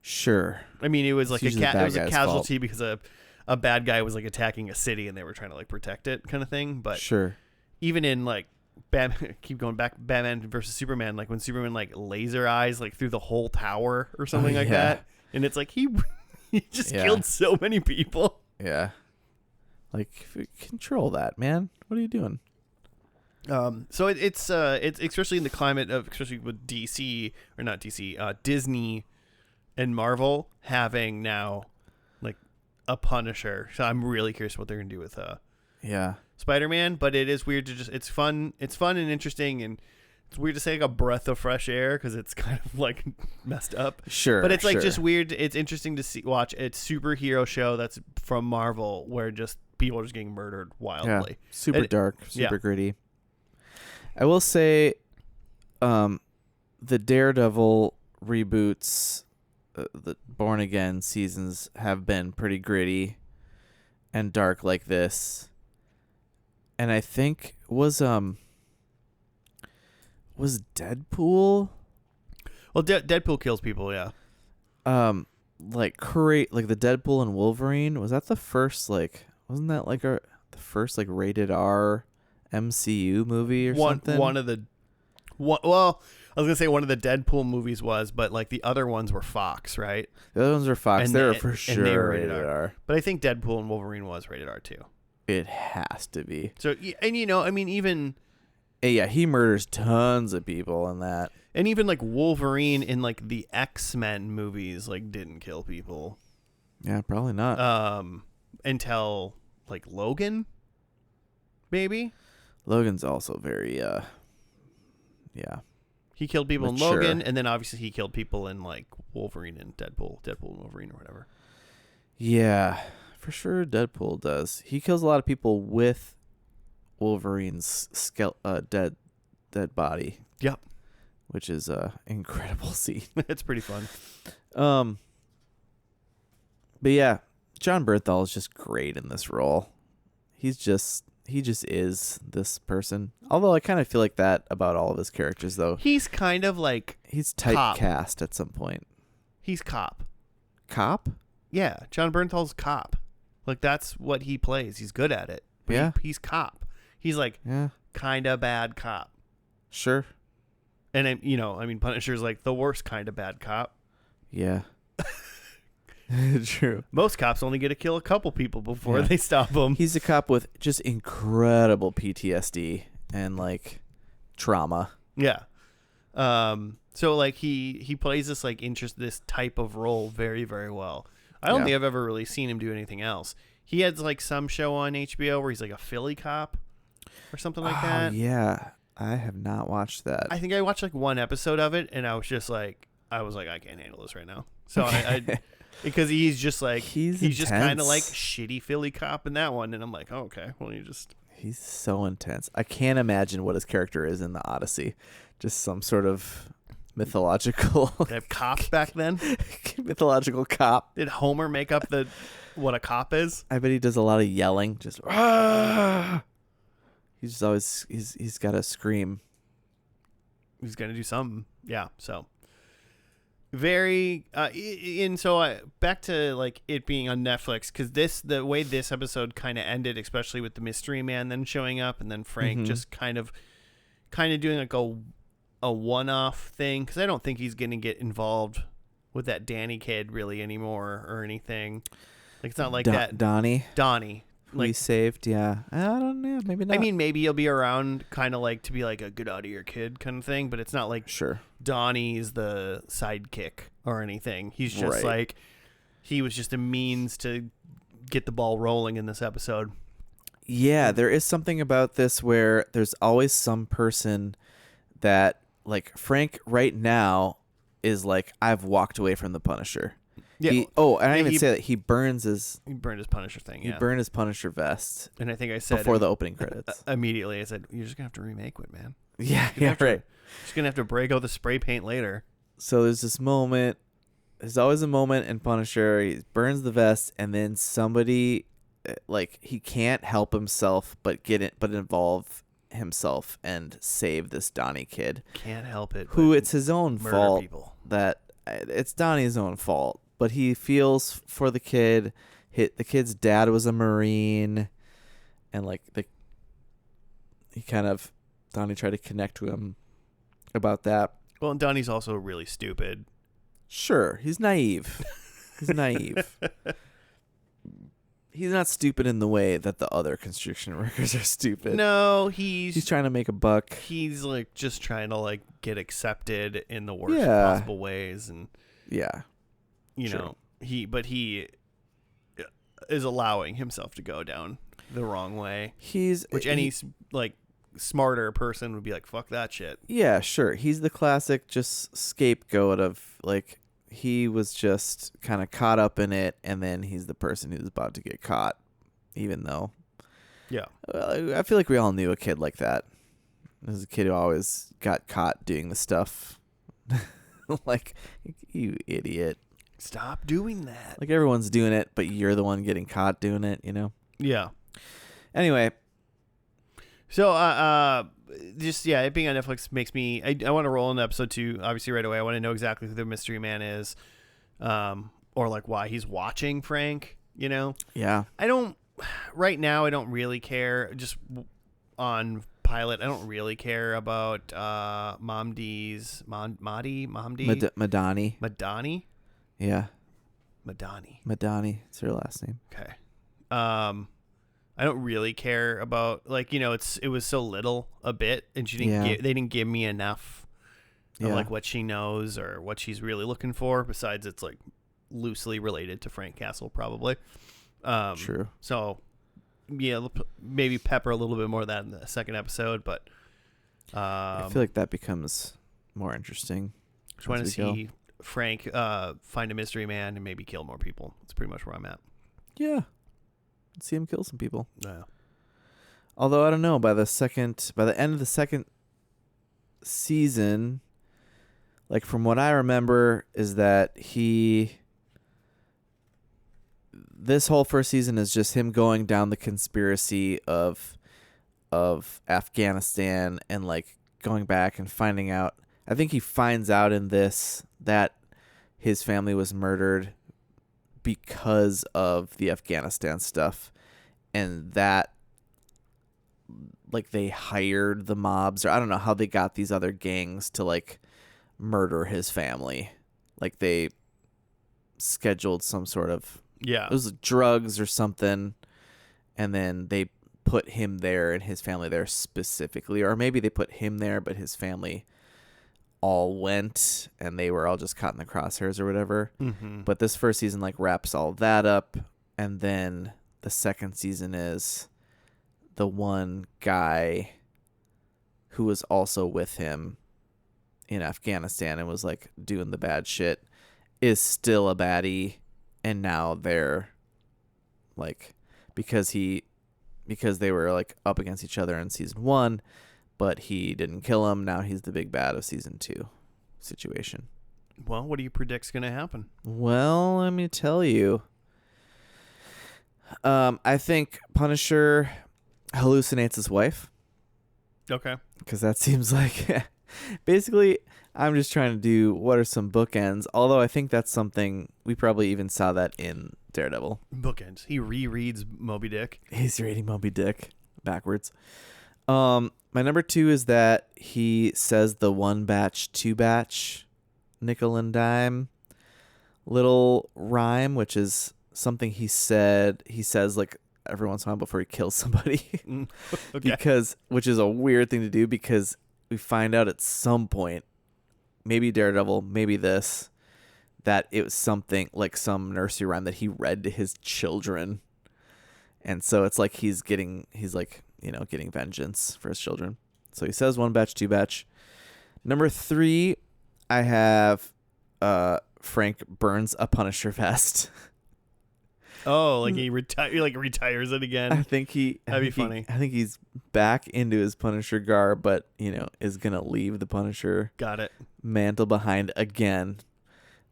Sure. I mean, it was like it was a casualty fault. because a bad guy was like attacking a city and they were trying to like protect it kind of thing. But sure. Even in like keep going back, Batman versus Superman, like when Superman like laser eyes like through the whole tower or something like that, and it's like he just killed so many people. Yeah, like control that, man. What are you doing? So it's especially in the climate of especially with DC or not DC, Disney and Marvel having now like a Punisher. So I'm really curious what they're gonna do with Spider-Man, but it is weird to just it's fun and interesting, and it's weird to say like a breath of fresh air because it's kind of like messed up. Sure, but it's like just weird. It's interesting to watch a superhero show that's from Marvel where just people are just getting murdered wildly. Yeah, super dark, super gritty. I will say, the Daredevil reboots, the Born Again seasons have been pretty gritty and dark like this. And I think was Deadpool? Well, Deadpool kills people, yeah. Like the Deadpool and Wolverine, was that the first wasn't that like the first like rated R MCU movie or something? Well, I was gonna say one of the Deadpool movies was, but like the other ones were Fox, right? The other ones were Fox. They were for sure they were rated R. But I think Deadpool and Wolverine was rated R too. It has to be. So, and I mean, even... Yeah, he murders tons of people in that. And even, like, Wolverine in, like, the X-Men movies, like, didn't kill people. Yeah, probably not. Until, like, Logan, maybe? Logan's also very, He killed people mature. in Logan, and then obviously he killed people in, like, Wolverine and Deadpool and Wolverine or whatever. Yeah. For sure, Deadpool does. He kills a lot of people with Wolverine's dead body. Yep, which is incredible scene. It's pretty fun. But yeah, John Bernthal is just great in this role. He just is this person. Although I kind of feel like that about all of his characters, though. He's kind of like he's typecast at some point. He's cop. Cop? Yeah, John Bernthal's cop. Like, that's what he plays. He's good at it. Yeah. He's cop. He's like kind of bad cop. Sure. And, Punisher's like the worst kind of bad cop. Yeah. True. Most cops only get to kill a couple people before they stop them. He's a cop with just incredible PTSD and, like, trauma. Yeah. So, like, he plays this, like, this type of role very, very well. I don't think I've ever really seen him do anything else. He had like some show on HBO where he's like a Philly cop or something like that. Yeah, I have not watched that. I think I watched like one episode of it, and I was like, I can't handle this right now. So I because he's just like he's just kind of like shitty Philly cop in that one, and I'm like, oh, okay, well he's so intense. I can't imagine what his character is in the Odyssey. Just some sort of mythological. They have cops back then. Mythological cop. Did Homer make up what a cop is? I bet he does a lot of yelling. Just he's just always he's got to scream. He's gonna do something. Yeah. So very back to like it being on Netflix, because the way this episode kind of ended, especially with the mystery man then showing up and then Frank just kind of doing like a one-off thing, because I don't think he's going to get involved with that Danny kid really anymore or anything. Like it's not like that. Donnie. Like, we saved, yeah. I don't know, maybe not. I mean, maybe he'll be around kind of like to be like a good out of your kid kind of thing, but it's not like sure. Donnie's the sidekick or anything. He's just like, he was just a means to get the ball rolling in this episode. Yeah, there is something about this where there's always some person that, like, Frank right now is like, I've walked away from the Punisher. Yeah. And I didn't even say that he burned his Punisher thing. Yeah. He burned his Punisher vest. And I think I said before the opening credits. Immediately, I said, "You're just gonna have to remake it, man." Yeah, right. Just gonna have to break out the spray paint later. So there's this moment. There's always a moment in Punisher. He burns the vest, and then somebody, like, he can't help himself but involve himself and save this Donnie kid. Can't help it. Who it's his own fault. People. That it's Donnie's own fault. But he feels for the kid. The kid's dad was a Marine, and like Donnie tried to connect to him about that. Well, and Donnie's also really stupid. Sure, he's naive. He's naive. He's not stupid in the way that the other construction workers are stupid. No, he's trying to make a buck. He's like just trying to like get accepted in the worst possible ways, and you know, he is allowing himself to go down the wrong way. Which any like smarter person would be like, fuck that shit. Yeah, sure. He's the classic just scapegoat of like, he was just kind of caught up in it, and then he's the person who's about to get caught, even though. Yeah. I feel like we all knew a kid like that. There's a kid who always got caught doing the stuff. Like, you idiot. Stop doing that. Like, everyone's doing it, but you're the one getting caught doing it, you know? Yeah. Anyway. So, it being on Netflix makes me... I want to roll into episode 2, obviously, right away. I want to know exactly who the mystery man is, or, like, why he's watching Frank, you know? Yeah. Right now, I don't really care. Just on pilot, I don't really care about Madani? Madani? Yeah. Madani. It's her last name. Okay. I don't really care about, like, you know, it was so little a bit, and they didn't give me enough of like what she knows or what she's really looking for. Besides, it's like loosely related to Frank Castle, probably. True. So, yeah, maybe pepper a little bit more of that in the second episode, but I feel like that becomes more interesting. Just want to see Frank find a mystery man and maybe kill more people. That's pretty much where I'm at. Yeah. See him kill some people. Yeah. Although I don't know, by the end of the second season, like from what I remember, is that this whole first season is just him going down the conspiracy of Afghanistan and like going back and finding out. I think he finds out in this that his family was murdered because of the Afghanistan stuff, and that like they hired the mobs, or I don't know how they got these other gangs to like murder his family. Like they scheduled some sort of it was drugs or something, and then they put him there and his family there specifically, or maybe they put him there but his family all went and they were all just caught in the crosshairs or whatever. Mm-hmm. But this first season like wraps all that up, and then the second season is the one guy who was also with him in Afghanistan and was like doing the bad shit is still a baddie, and now they're like because they were like up against each other in season 1, but he didn't kill him. Now he's the big bad of season 2 situation. Well, what do you predict's going to happen? Well, let me tell you. I think Punisher hallucinates his wife. Okay. Because that seems like... Basically, I'm just trying to do what are some bookends. Although I think that's something... We probably even saw that in Daredevil. Bookends. He rereads Moby Dick. He's reading Moby Dick backwards. My number 2 is that he says the 1 batch, 2 batch, nickel and dime little rhyme, which is something he says like every once in a while before he kills somebody. Okay. Which is a weird thing to do, because we find out at some point, maybe Daredevil, maybe this, that it was something like some nursery rhyme that he read to his children. And so it's like he's getting vengeance for his children. So he says one batch, two batch. Number 3, I have Frank burns a Punisher vest. Oh, like he retires it again. I think That'd be funny. I think he's back into his Punisher garb, but is gonna leave the Punisher Got it. mantle behind again.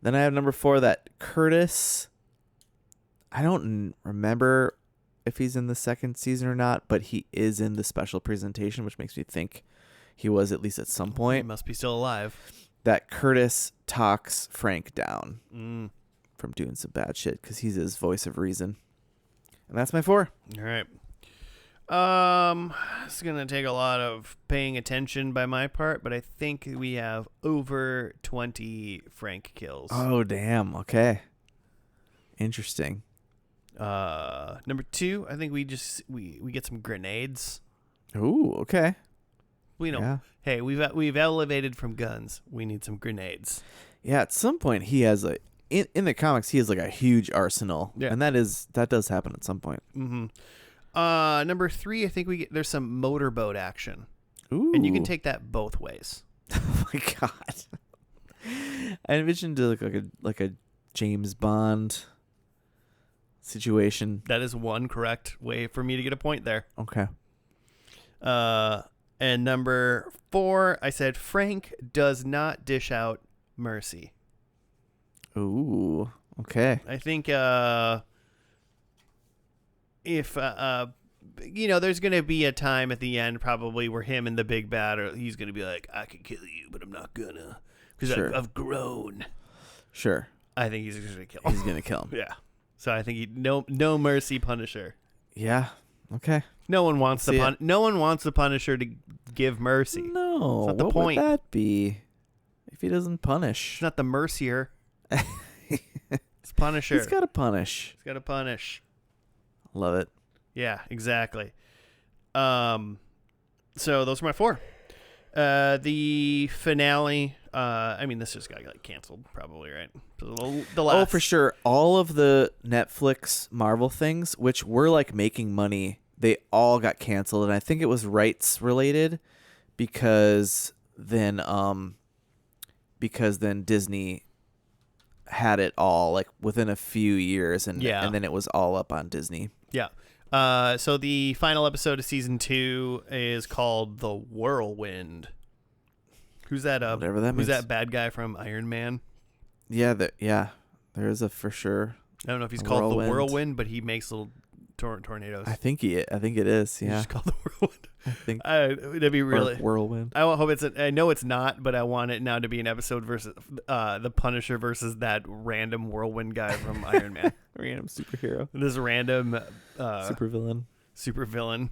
Then I have number 4, that Curtis. I don't remember if he's in the second season or not, but he is in the special presentation, which makes me think he was at least at some He point. must be still alive. That Curtis talks Frank down Mm. from doing some bad shit because he's his voice of reason. And that's my 4. All right. It's gonna take a lot of paying attention by my part, but I think we have over 20 Frank kills. Oh, damn. Okay. Interesting. Number 2, I think we get some grenades. Ooh, okay. Yeah. Hey, we've elevated from guns. We need some grenades. Yeah, at some point he has in the comics he has like a huge arsenal. Yeah. And that does happen at some point. Mm-hmm. Number 3, I think there's some motorboat action. Ooh. And you can take that both ways. Oh my god. I envisioned like a James Bond situation. That is one correct way for me to get a point there. Okay. And number 4, I said Frank does not dish out mercy. Ooh. Okay. I think if there's going to be a time at the end probably where him and the big bad he's going to be like, I could kill you, but I'm not gonna, because Sure. I've grown. Sure. I think he's going to kill him. He's gonna kill him. Yeah. So I think no mercy Punisher. Yeah. Okay. No one wants no one wants the Punisher to give mercy. No. It's not the what point. would that be? If he doesn't punish. It's not the mercier. It's Punisher. He's got to punish. He's got to punish. Love it. Yeah, exactly. So those are my 4. The finale. This just got canceled, probably, right? The last. Oh, for sure. All of the Netflix Marvel things, which were making money, they all got canceled, and I think it was rights related, because then Disney had it all within a few years, and then it was all up on Disney. Yeah. So the final episode of season 2 is called The Whirlwind. Who's that? Whatever that means. Who's that bad guy from Iron Man? Yeah, there is a for sure. I don't know if he's called the Whirlwind, but he makes little tornadoes. I think it is. Yeah, he's called the Whirlwind. I think that'd be really Whirlwind. I hope I know it's not, but I want it now to be an episode versus the Punisher versus that random Whirlwind guy from Iron Man. Random superhero. This random supervillain.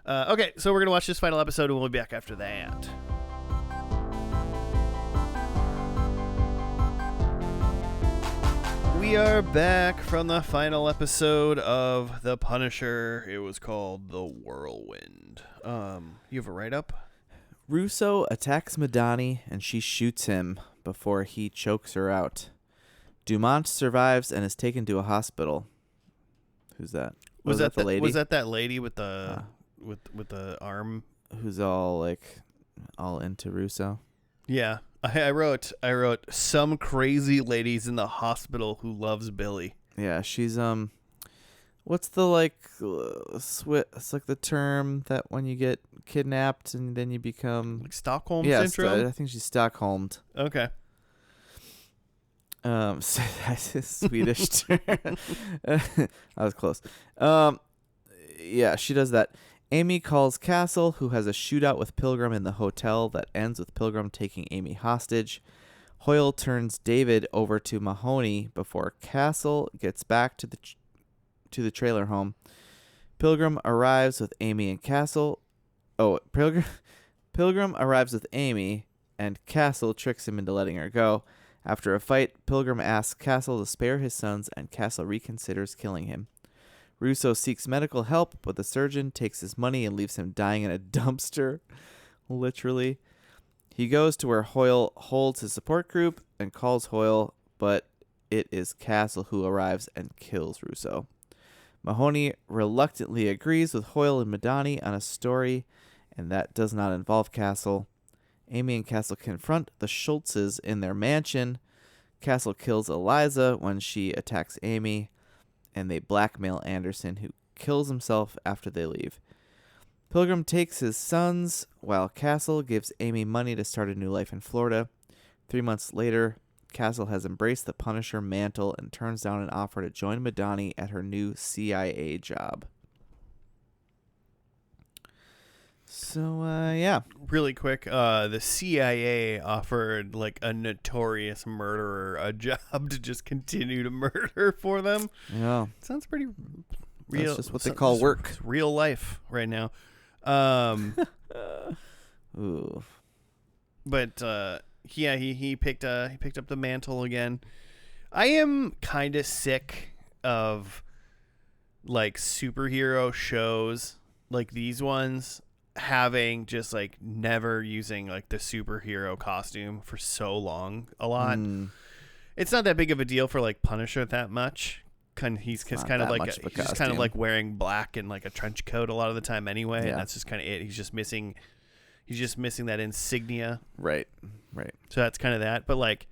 Okay, so we're gonna watch this final episode, and we'll be back after that. We are back from the final episode of The Punisher. It was called The Whirlwind. You have a write-up? Russo attacks Madani, and she shoots him before he chokes her out. Dumont survives and is taken to a hospital. Who's that? Was that the lady? Was that lady with the with the arm? Who's all into Russo? Yeah. I wrote some crazy ladies in the hospital who loves Billy. Yeah, she's what's the it's the term that when you get kidnapped and then you become Stockholm syndrome? I think she's Stockholmed. Okay. So that's a Swedish term. I was close. Yeah, she does that. Amy calls Castle, who has a shootout with Pilgrim in the hotel that ends with Pilgrim taking Amy hostage. Hoyle turns David over to Mahoney before Castle gets back to the trailer home. Pilgrim arrives with Amy and Castle. Pilgrim arrives with Amy, and Castle tricks him into letting her go. After a fight, Pilgrim asks Castle to spare his sons, and Castle reconsiders killing him. Russo seeks medical help, but the surgeon takes his money and leaves him dying in a dumpster. Literally. He goes to where Hoyle holds his support group and calls Hoyle, but it is Castle who arrives and kills Russo. Mahoney reluctantly agrees with Hoyle and Madani on a story, and that does not involve Castle. Amy and Castle confront the Schultzes in their mansion. Castle kills Eliza when she attacks Amy, and they blackmail Anderson, who kills himself after they leave. Pilgrim takes his sons, while Castle gives Amy money to start a new life in Florida. 3 months later, Castle has embraced the Punisher mantle and turns down an offer to join Madani at her new CIA job. So, yeah. Really quick, the CIA offered like a notorious murderer a job to just continue to murder for them. Yeah. Sounds pretty real. That's just what they call work. Real life right now. Ooh. But yeah, he picked up the mantle again. I am kind of sick of like superhero shows like these ones having just like never using like the superhero costume for so long a lot. It's not that big of a deal for like Punisher that much. He's kind of like he's just kind of like wearing black and like a trench coat a lot of the time anyway, and that's just kind of it. He's just missing that insignia. Right. So that's kind of that. But like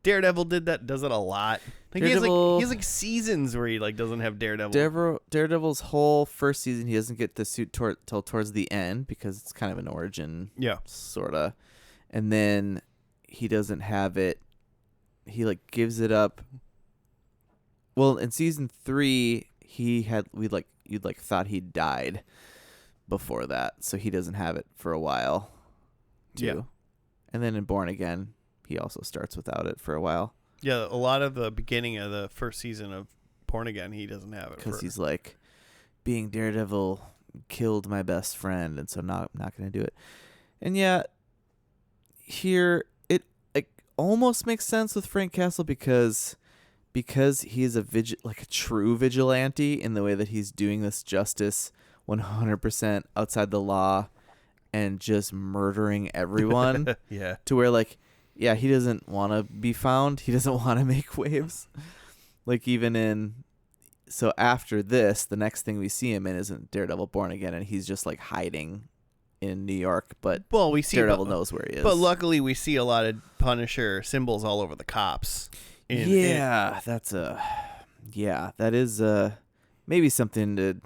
Daredevil does it a lot. Like he has like seasons where he like doesn't have Daredevil. Daredevil's whole first season, he doesn't get the suit till towards the end because it's kind of an origin. Yeah. Sorta. And then he doesn't have it. He like gives it up. Well, in season 3, you'd thought he died before that, so he doesn't have it for a while, too. Yeah. And then in Born Again, he also starts without it for a while. Yeah, a lot of the beginning of the first season of Born Again, he doesn't have it. Because he's like, being Daredevil killed my best friend, and so I'm not going to do it. And yeah, here, it like almost makes sense with Frank Castle because he's a true vigilante in the way that he's doing this justice 100% outside the law and just murdering everyone. Yeah. To where like, yeah, he doesn't want to be found. He doesn't want to make waves. Like so after this, the next thing we see him in isn't Daredevil Born Again, and he's just like hiding in New York, but we see Daredevil knows where he is. But luckily we see a lot of Punisher symbols all over the cops. That is maybe something to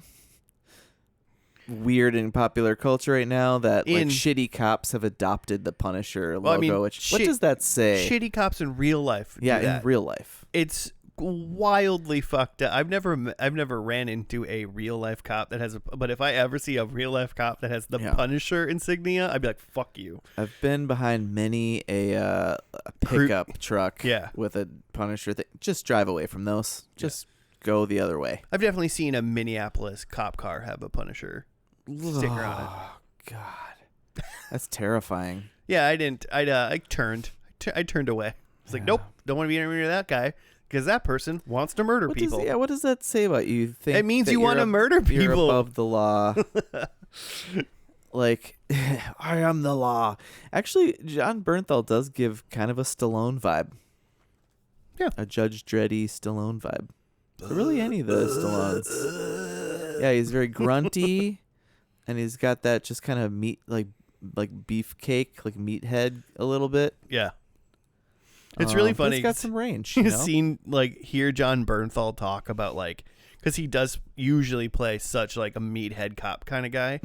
weird in popular culture right now that like shitty cops have adopted the Punisher logo. I mean, what does that say? Shitty cops in real life. Yeah, in real life. It's wildly fucked up. I've never ran into a real life cop that has but if I ever see a real life cop that has the Punisher insignia, I'd be like, fuck you. I've been behind many a pickup truck with a Punisher thing. Just drive away from those. Just go the other way. I've definitely seen a Minneapolis cop car have a Punisher sticker on it. Oh God. That's terrifying. Yeah, I didn't I turned away. It's like, nope, don't want to be anywhere near that guy. Because that person wants to murder people. What does that say about you? It means you want to murder people. You're above the law. Like, I am the law. Actually, John Bernthal does give kind of a Stallone vibe. Yeah. A Judge Dreddy Stallone vibe. But really any of the Stallones. Yeah, he's very grunty. And he's got that just kind of meat, like beefcake, like meathead a little bit. Yeah. It's really funny. He's got some range. Hear John Bernthal talk about like, because he does usually play such like a meathead cop kind of guy,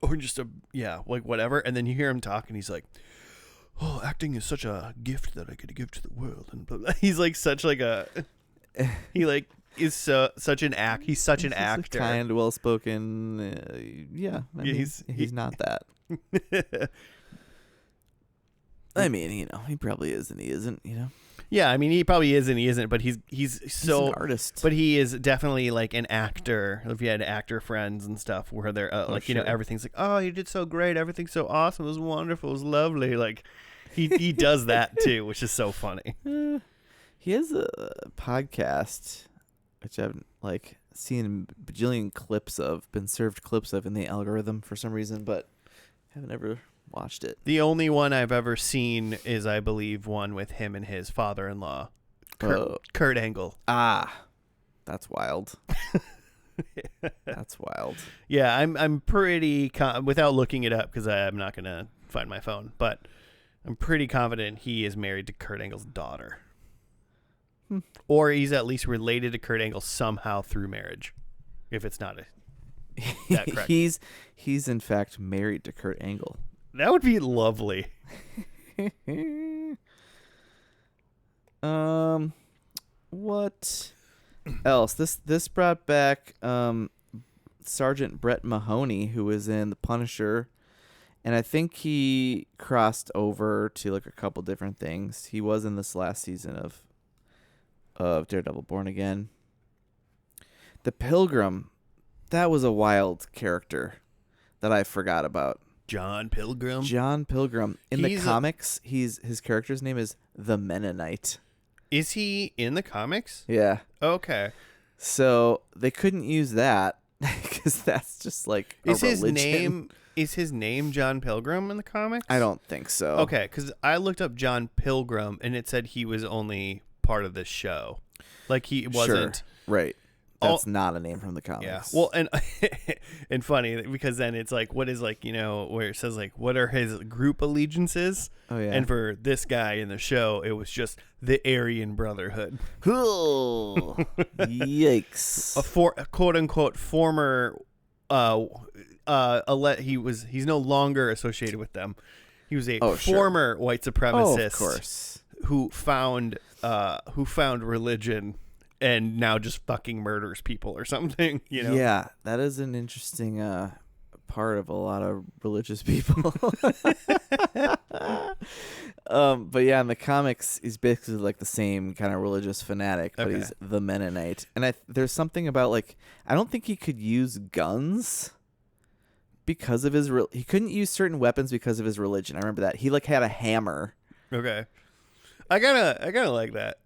or just like whatever. And then you hear him talk, and he's like, "Oh, acting is such a gift that I get to give to the world." And blah, blah. He's like such like a, he like is such an act. He's such an actor, kind, well spoken. He's not that. I mean, he probably is and he isn't, Yeah, I mean, he probably is and he isn't, but he's so an artist. But he is definitely like an actor. If you had actor friends and stuff where they're everything's like, "Oh, you did so great. Everything's so awesome. It was wonderful. It was lovely." Like He does that too, which is so funny. He has a podcast, which I've like seen a bajillion clips of, been served clips of in the algorithm for some reason, but haven't ever watched it. The only one I've ever seen is, I believe, one with him and his father-in-law, Kurt Angle. Ah, that's wild. That's wild. Yeah, I'm pretty without looking it up because I'm not gonna find my phone, but I'm pretty confident he is married to Kurt Angle's daughter, or he's at least related to Kurt Angle somehow through marriage. If it's not that correct, he's in fact married to Kurt Angle. That would be lovely. What else? This brought back Sergeant Brett Mahoney, who was in The Punisher, and I think he crossed over to like a couple different things. He was in this last season of Daredevil Born Again. The Pilgrim, that was a wild character that I forgot about. John Pilgrim. In the comics, his character's name is the Mennonite. Is he in the comics? Yeah. Okay. So they couldn't use that because that's just like a religion. Is his name John Pilgrim in the comics? I don't think so. Okay, because I looked up John Pilgrim and it said he was only part of this show. Like he wasn't. Sure. Right. That's not a name from the comics. Yeah. Well, and funny because then it's like, what is like, where it says like, what are his group allegiances? Oh yeah. And for this guy in the show, it was just the Aryan Brotherhood. Yikes. A quote unquote former, he's no longer associated with them. He was a former white supremacist, of course, who found religion and now just fucking murders people or something, Yeah, that is an interesting part of a lot of religious people. But yeah, in the comics, he's basically like the same kind of religious fanatic, but he's the Mennonite. And there's something about like, I don't think he could use guns because of his he couldn't use certain weapons because of his religion. I remember that. He like had a hammer. Okay. I kinda like that.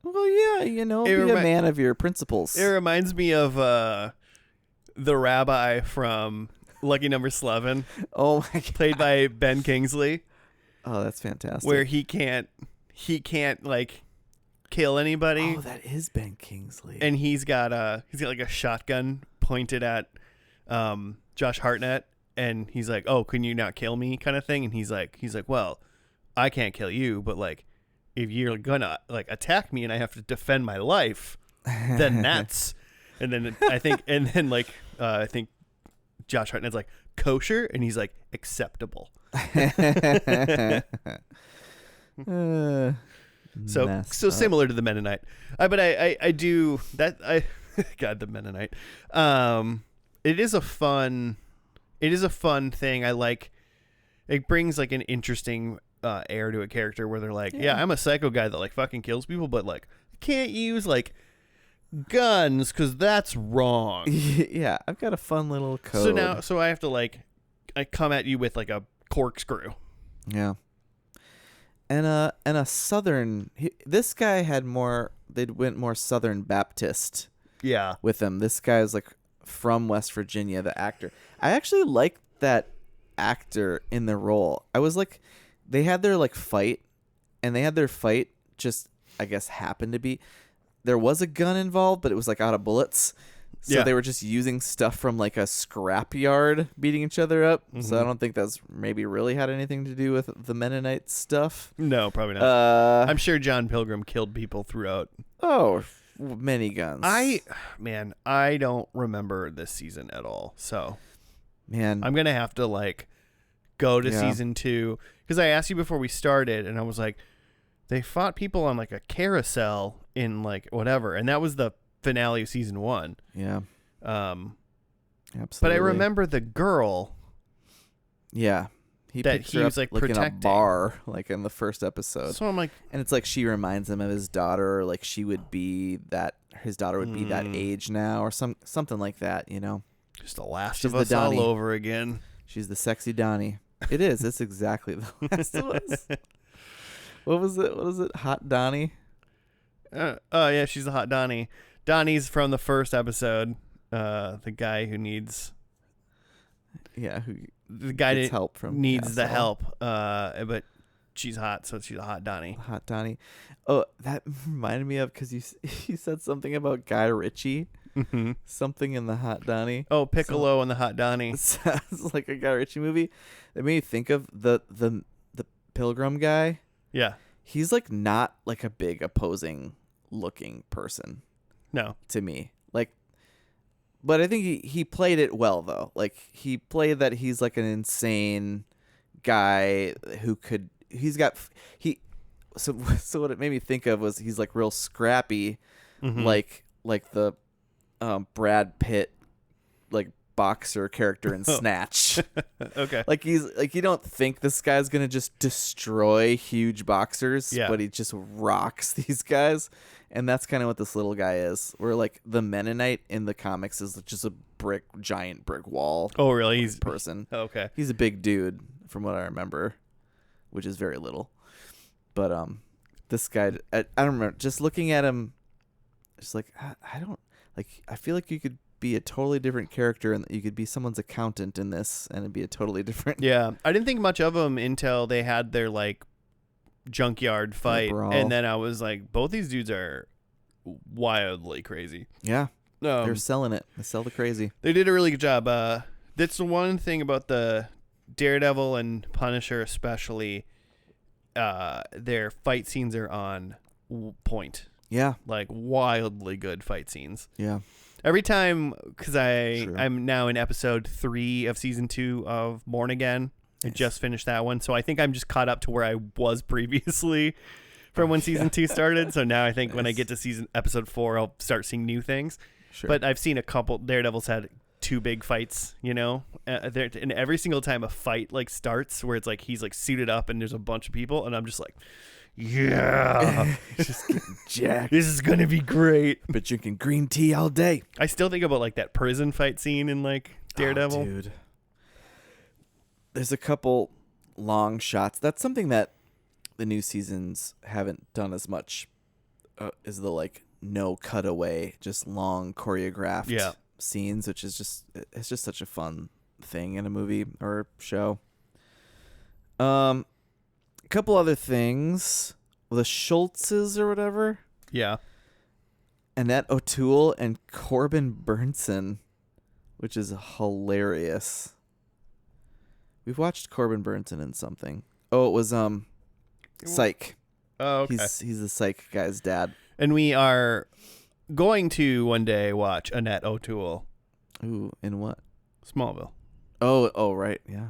Well, yeah, be a man of your principles. It reminds me of the rabbi from Lucky Number 11. Oh my God. Played by Ben Kingsley. Oh, that's fantastic. Where he can't like kill anybody. Oh, that is Ben Kingsley. And he's got like a shotgun pointed at Josh Hartnett, and he's like, "Oh, can you not kill me?" kind of thing. And he's like, "Well, I can't kill you, but like, if you're gonna like attack me and I have to defend my life, then that's." And then I think Josh Hartnett's like, "Kosher," and he's like, "Acceptable." So similar to the Mennonite, but I do that. God, the Mennonite. It is a fun thing. I like. It brings like an interesting air to a character where they're like, yeah, I'm a psycho guy that like fucking kills people, but like I can't use like guns because that's wrong. Yeah, I've got a fun little code. So I have to like, I come at you with like a corkscrew. Yeah. And a southern. This guy had more. They went more Southern Baptist. Yeah. With him, this guy is like from West Virginia. The actor, I actually liked that actor in the role. I was like, they had their like fight, and they had their fight just, I guess, happened to be. There was a gun involved, but it was like out of bullets. So they were just using stuff from like a scrapyard beating each other up. Mm-hmm. So I don't think that's maybe really had anything to do with the Mennonite stuff. No, probably not. I'm sure John Pilgrim killed people throughout. Oh, many guns. I don't remember this season at all. So, man, I'm going to have to like go to season 2. Because I asked you before we started, and I was like, they fought people on like a carousel in like whatever. And that was the finale of season 1. Yeah. Absolutely. But I remember the girl. Yeah. He was like protecting in a bar, like in the first episode. So I'm like, and it's like she reminds him of his daughter, like she would be that, his daughter would be that age now, or something like that, Just the Last of Us all over again. She's the sexy Donnie. It is. It's exactly The Last of Us. What was it? What is it? Hot Donnie? Oh, yeah, she's the hot Donnie. Donnie's from the first episode. The guy who needs... Yeah, who The guy gets that help from needs the Castle. help. But she's hot, so she's a hot Donnie. Hot Donnie. Oh, that reminded me of because you said something about Guy Ritchie. Mm-hmm. Something in the Hot Donnie. Oh, Piccolo and the hot Donnie. It sounds like a Guy Ritchie movie. It made me think of the Pilgrim guy. Yeah. He's like not like a big opposing looking person No. to me. Like, but I think he played it well though. Like he played that he's like an insane guy who could. So what it made me think of was he's like real scrappy, Mm-hmm. like the Brad Pitt like boxer character in Snatch. Okay. Like he's like you don't think this guy's gonna just destroy huge boxers, Yeah. but he just rocks these guys, and that's kind of what this little guy is. Where like the Mennonite in the comics is just a giant brick wall. Oh, really? He's Person. okay. He's a big dude from what I remember, which is very little. But this guy, I don't remember. Just looking at him, just like I don't like. I feel like you could be a totally different character, and you could be someone's accountant in this, and it'd be a totally different. Yeah, I didn't think much of them until they had their like junkyard fight, brawl. and then I was like, both these dudes are wildly crazy. Yeah, they're Um, selling it. They sell the crazy. They did a really good job. That's the one thing about the Daredevil and Punisher, especially. Their fight scenes are on point, Yeah, like wildly good fight scenes. yeah. Every time, because True. I'm now in episode 3 of season 2 of Born Again. I just finished that one, so I think I'm just caught up to where I was previously from when season 2 started. So now I think when I get to episode 4, I'll start seeing new things. Sure. But I've seen a couple. Daredevil's had 2 big fights, you know, and every single time a fight like starts where it's like he's like suited up and there's a bunch of people, and I'm just like, yeah, just getting jacked. this is gonna be great. But drinking green tea all day. I still think about like that prison fight scene in like Daredevil. Oh, dude. There's a couple long shots. That's something that the new seasons haven't done as much. Is the like no cutaway, just long choreographed scenes, which is it's just such a fun thing in a movie or show. A couple other things. The Schultzes or whatever. Yeah. Annette O'Toole and Corbin Burnson, which is hilarious. We've watched Corbin Burnson in something. Oh, it was Psych. Oh, okay. He's the Psych guy's dad. And we are going to one day watch Annette O'Toole. Ooh, in what? Smallville. Oh, right, yeah.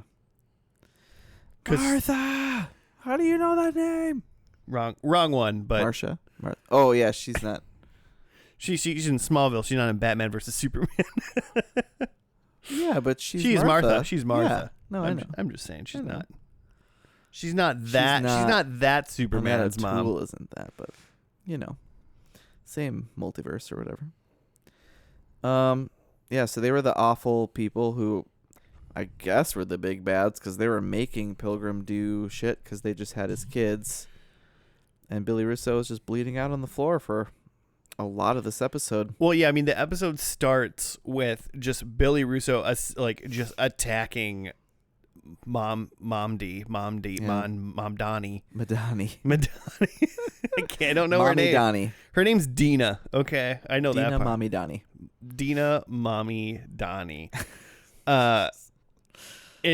'Cause- Martha, how do you know that name? Wrong one, but Marsha. Oh yeah, she's not. she's in Smallville. She's not in Batman versus Superman. Yeah, but she's Martha. She's Martha. Yeah. No, I know. I'm just saying she's I know. not. She's not that. She's not that Superman's Annette mom. O'Toole isn't that, but you know, same multiverse or whatever. Yeah. So they were the awful people who, I guess, were the big bads because they were making Pilgrim do shit because they just had his kids, and Billy Russo was just bleeding out on the floor for a lot of this episode. Well, yeah, I mean, the episode starts with just Billy Russo just attacking Mom Donnie. Madani. I don't know her Mommy name. Donnie. Her name's Dina. Okay, I know that Dina part. Mommy Donnie. Dina Mommy Donnie. And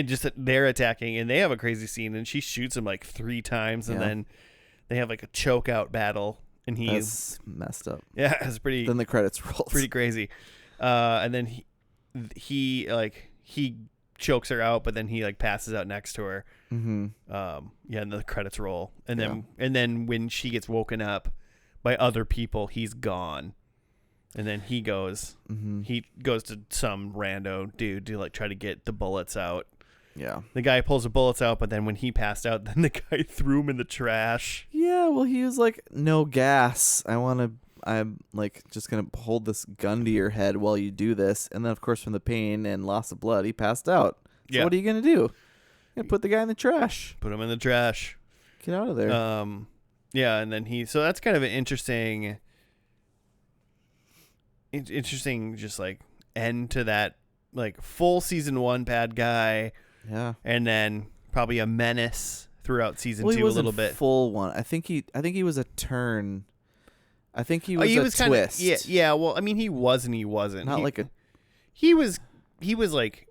just they're attacking, and they have a crazy scene, and she shoots him like 3 times, and then they have like a choke out battle, and That's messed up. yeah, it's pretty. Then the credits roll. Pretty crazy. And then he chokes her out, but then he like passes out next to her. Mm-hmm. Yeah, and the credits roll, and then when she gets woken up by other people, he's gone. And then he goes to some rando dude to like try to get the bullets out. Yeah. The guy pulls the bullets out, but then when he passed out, then the guy threw him in the trash. Yeah, well, he was like, no gas. I'm like just going to hold this gun to your head while you do this. And then, of course, from the pain and loss of blood, he passed out. So what are you going to do? Yeah, put the guy in the trash. Put him in the trash. Get out of there. Yeah, and then so that's kind of an interesting just like end to that, like full season 1 bad guy. Yeah. And then probably a menace throughout season 2 he a wasn't little bit. Full one. I think he was a turn. I think he was he a was twist. Yeah, well, I mean, he was and he wasn't. Not like a. He was like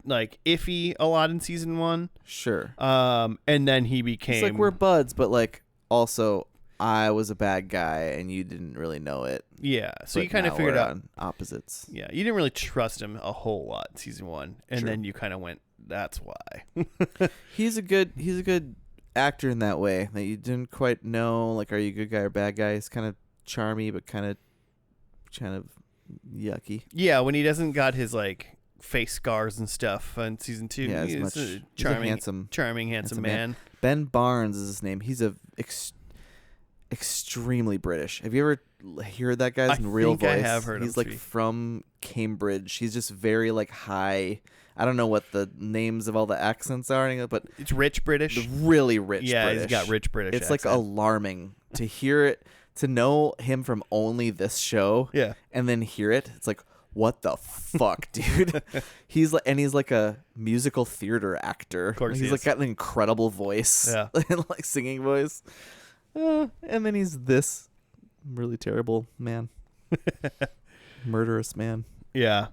iffy a lot in season 1. Sure. And then he became. It's like we're buds, but like also I was a bad guy and you didn't really know it. Yeah, so But you kind of now figured we're out on opposites. Yeah, you didn't really trust him a whole lot in season 1, and True. then you kind of went, "That's why." He's a good actor in that way that you didn't quite know. Like, are you a good guy or bad guy? He's kind of charmy, but kind of yucky. Yeah, when he doesn't got his like face scars and stuff in season 2, Yeah, he's a he's a charming, handsome man. Ben Barnes is his name. He's extremely British. Have you ever heard that guy's real voice? I have heard him. He's like from Cambridge. He's just very like high. I don't know what the names of all the accents are, but it's rich British. Really rich. Yeah, British. he's got rich British. It's accent. like alarming to hear it, to know him from only this show. Yeah, and then hear it. It's like, what the fuck, dude? He's like a musical theater actor. Of course, he's like got an incredible voice. Yeah, like singing voice. And then he's this really terrible man, murderous man. Yeah.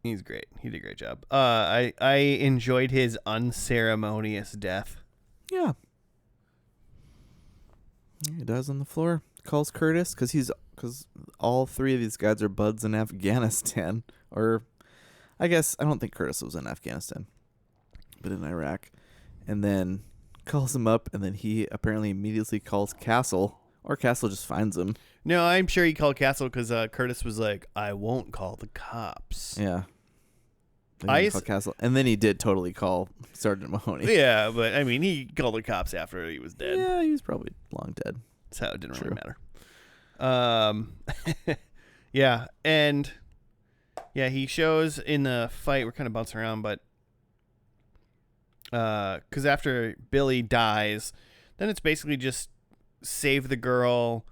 He's great. He did a great job. I enjoyed his unceremonious death. Yeah. He dies on the floor. Calls Curtis because all 3 of these guys are buds in Afghanistan, or I guess I don't think Curtis was in Afghanistan, but in Iraq, and then calls him up, and then he apparently immediately calls Castle, or Castle just finds him. No, I'm sure he called Castle because Curtis was like, "I won't call the cops." Yeah. Call Castle, and then he did totally call Sergeant Mahoney. Yeah, but I mean, he called the cops after he was dead. Yeah, he was probably long dead. So it didn't really matter. Yeah, and yeah, he shows in the fight. We're kind of bouncing around, but because after Billy dies, then it's basically just save the girl,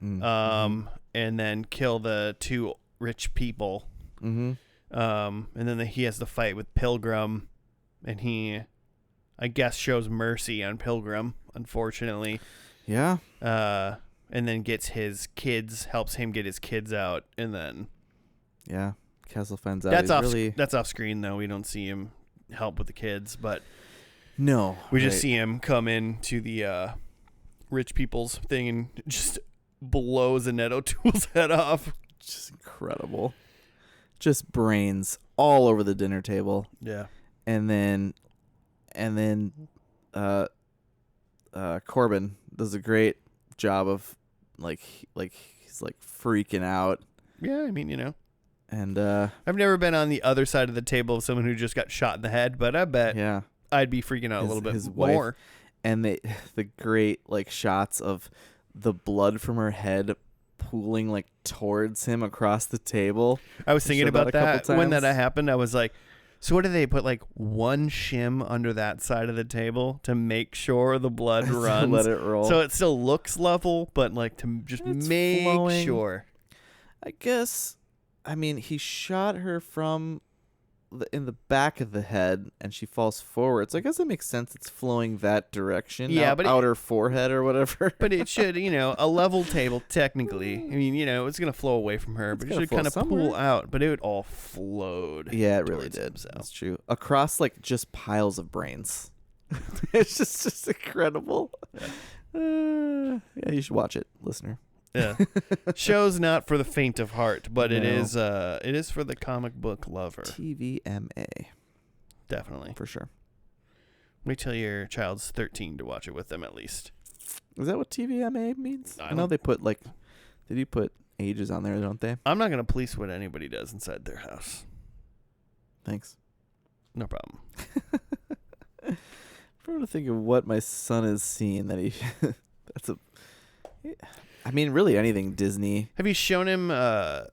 and then kill the 2 rich people. Mm-hmm. And then he has the fight with Pilgrim, and he, I guess, shows mercy on Pilgrim, unfortunately. Yeah. And then gets his kids, helps him get his kids out, and then yeah, Castle finds out that's off screen though. We don't see him help with the kids, but no, we just see him come in to the rich people's thing and just blows Annette O'Toole's head off. Just incredible. Just brains all over the dinner table. Yeah. And then Corbin does a great job of like he's like freaking out. Yeah, I mean, you know. And I've never been on the other side of the table of someone who just got shot in the head, but I bet I'd be freaking out a little bit more. Wife, and the great like shots of the blood from her head pooling like towards him across the table. I was thinking about that when that happened. I was like, so what do they put, like one shim under that side of the table to make sure the blood runs? Let it roll. So it still looks level, but like to just make flowing. Sure. I guess, I mean, he shot her from in the back of the head and she falls forward. So I guess it makes sense it's flowing that direction. Yeah, but outer forehead or whatever. But it should, a level table technically. I mean, it's going to flow away from her, but it should kind of pool out. But it would all flowed. Yeah, it really did. That's true. Across like just piles of brains. It's just incredible. Yeah, you should watch it, listener. Yeah. Show's not for the faint of heart, but it is for the comic book lover. TVMA. Definitely. For sure. Wait till your child's 13 to watch it with them at least. Is that what TVMA means? I know they put they do put ages on there, don't they? I'm not going to police what anybody does inside their house. Thanks. No problem. I'm trying to think of what my son has seen that he I mean, really anything Disney. Have you shown him the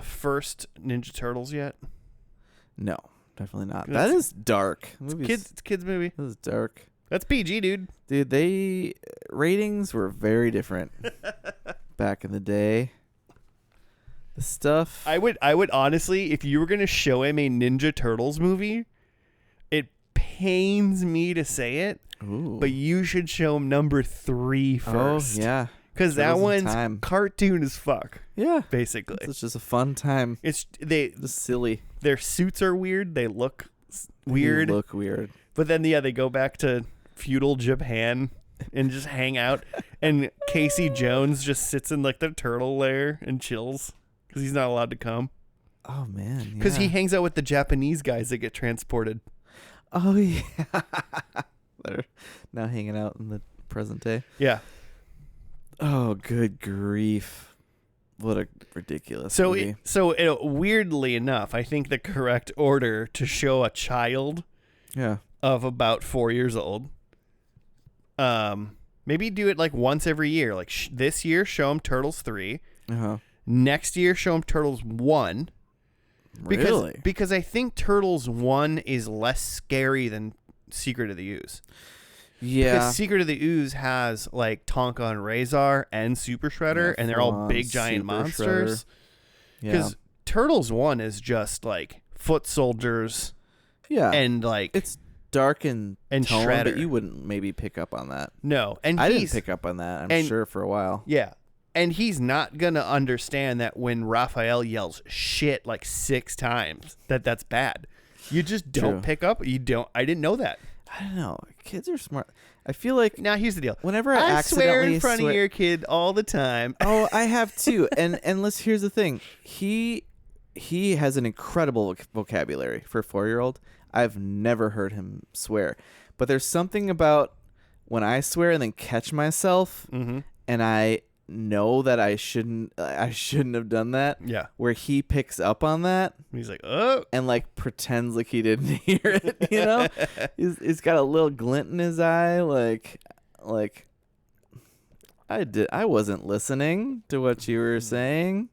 first Ninja Turtles yet? No, definitely not. That is dark. It's kids movie. That is dark. That's PG, dude. Dude, ratings were very different back in the day. The stuff. I would honestly, if you were gonna show him a Ninja Turtles movie, it pains me to say it, but you should show him number 3 first. Oh yeah, because that one's cartoon as fuck. Yeah, basically, it's just a fun time. It's silly. Their suits are weird. They look weird. But then they go back to feudal Japan and just hang out. And Casey Jones just sits in like the turtle lair and chills because he's not allowed to come. Oh man, because he hangs out with the Japanese guys that get transported. Oh yeah, they're now hanging out in the present day. Yeah. Oh, good grief. What a ridiculous movie. Weirdly enough, I think the correct order to show a child of about 4 years old, maybe do it like once every year. Like this year, show them Turtles 3. Next year, show them Turtles 1. Really? Because I think Turtles 1 is less scary than Secret of the Ooze. Yeah. Because Secret of the Ooze has like Tonka and Razor and Super Shredder, and they're all big giant monsters. Because Turtles 1 is just like foot soldiers. Yeah. And like it's dark and tone, Shredder. but you wouldn't maybe pick up on that. No. And I didn't pick up on that, I'm sure, for a while. Yeah. And he's not going to understand that when Raphael yells shit like 6 times, that's bad. You just don't pick up. I didn't know that. I don't know. Kids are smart. I feel like... Now, here's the deal. Whenever I swear in front of your kid all the time. Oh, I have too. And here's the thing. He has an incredible vocabulary for a 4-year-old. I've never heard him swear. But there's something about when I swear and then catch myself, and I know that I shouldn't have done that. Yeah. Where he picks up on that. He's like, oh. And like pretends like he didn't hear it, you know? He's got a little glint in his eye, like I wasn't listening to what you were saying.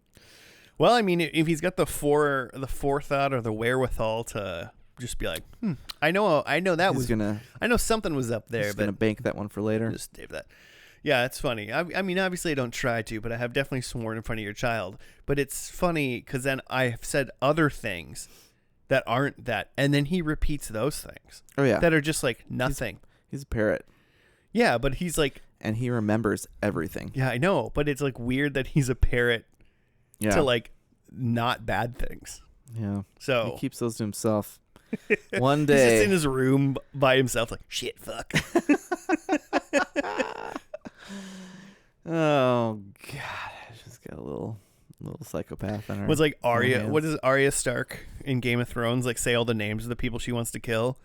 Well, I mean, if he's got the forethought or the wherewithal to just be like, I know something was up there, but gonna bank that one for later. Just save that. Yeah, it's funny. I mean, obviously I don't try to, but I have definitely sworn in front of your child. But it's funny because then I have said other things that aren't that, and then he repeats those things. Oh yeah, that are just like nothing. He's a parrot. Yeah, but he's like, and he remembers everything. Yeah, I know, but it's like weird that he's a parrot to like not bad things. Yeah, so he keeps those to himself. One day, he's just in his room by himself, like shit, fuck. Oh God, I just got a little psychopath in her. Was like Arya. What does Arya Stark in Game of Thrones like say all the names of the people she wants to kill?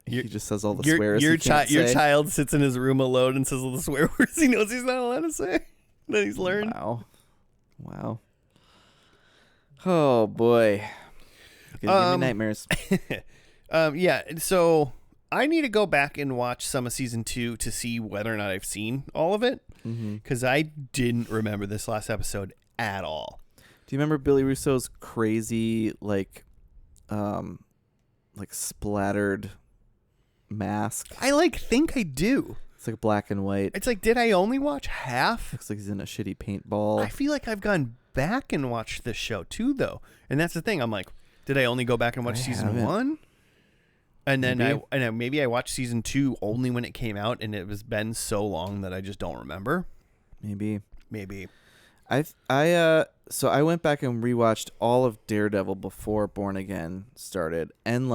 He just says all the swears. Your child sits in his room alone and says all the swear words he knows he's not allowed to say that he's learned. Wow. Oh boy, give me nightmares. Yeah. So I need to go back and watch some of season 2 to see whether or not I've seen all of it, because I didn't remember this last episode at all. Do you remember Billy Russo's crazy like splattered mask? I think I do. It's like black and white. It's like, did I only watch half? Looks like he's in a shitty paintball. I feel like I've gone back and watched this show too, though, and that's the thing. I'm like, did I only go back and watch season 1? And then maybe I watched season 2 only when it came out, and it was been so long that I just don't remember. Maybe. So I went back and rewatched all of Daredevil before Born Again started, and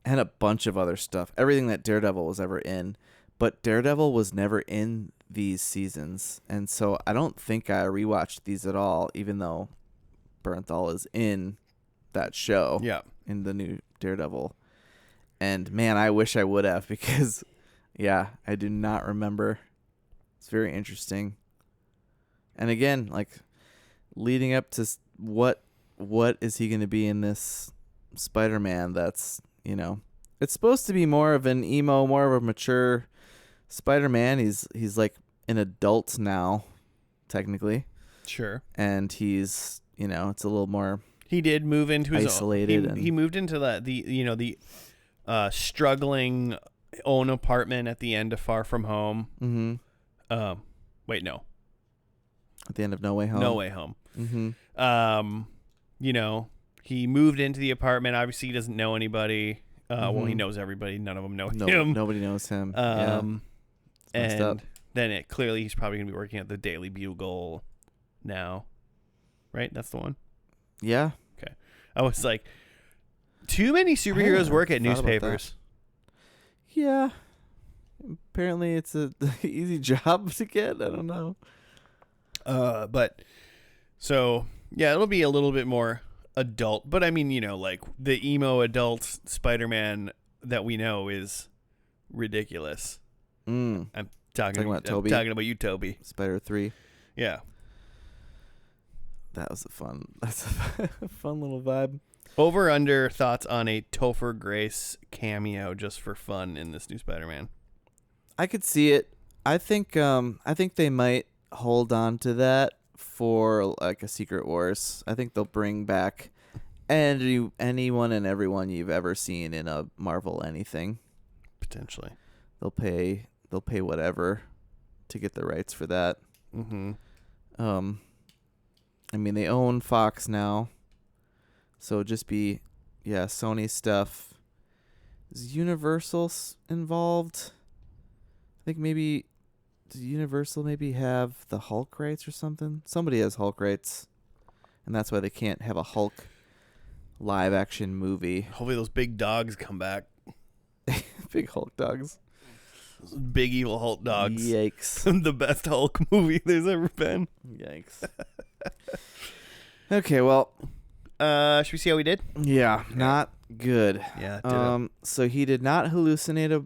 a bunch of other stuff. Everything that Daredevil was ever in, but Daredevil was never in these seasons, and so I don't think I rewatched these at all, even though Bernthal is in that show. Yeah. In the new Daredevil. And man, I wish I would have, because I do not remember. It's very interesting. And again, like leading up to what is he going to be in this Spider-Man that's, it's supposed to be more of an emo, more of a mature Spider-Man. He's like an adult now, technically. Sure. And he's, it's a little more He did move into his isolated. He moved into the struggling own apartment at the end of Far From Home. Mm-hmm. Wait, no. At the end of No Way Home. No Way Home. Mm-hmm. He moved into the apartment. Obviously, he doesn't know anybody. Well, he knows everybody. None of them know him. Nobody knows him. And then clearly he's probably going to be working at the Daily Bugle now. Right? That's the one? Yeah. Okay. I was like, too many superheroes work at newspapers. Yeah. Apparently it's a easy job to get. I don't know. It'll be a little bit more adult. But I mean, like the emo adult Spider-Man that we know is ridiculous. I'm talking about Toby. I'm talking about you, Toby. Spider 3. Yeah. That's a fun little vibe. Over under thoughts on a Topher Grace cameo just for fun in this new Spider-Man. I could see it. I think they might hold on to that for like a Secret Wars. I think they'll bring back anyone and everyone you've ever seen in a Marvel anything. Potentially. They'll pay whatever to get the rights for that. Mm-hmm. I mean, they own Fox now, so it'd just be, Sony stuff. Is Universal involved? I think maybe, does Universal maybe have the Hulk rights or something? Somebody has Hulk rights, and that's why they can't have a Hulk live-action movie. Hopefully those big dogs come back. Big Hulk dogs. Those big evil Hulk dogs. Yikes. The best Hulk movie there's ever been. Yikes. Okay, well. Should we see how we did? Yeah, not good. Yeah. So he did not hallucinate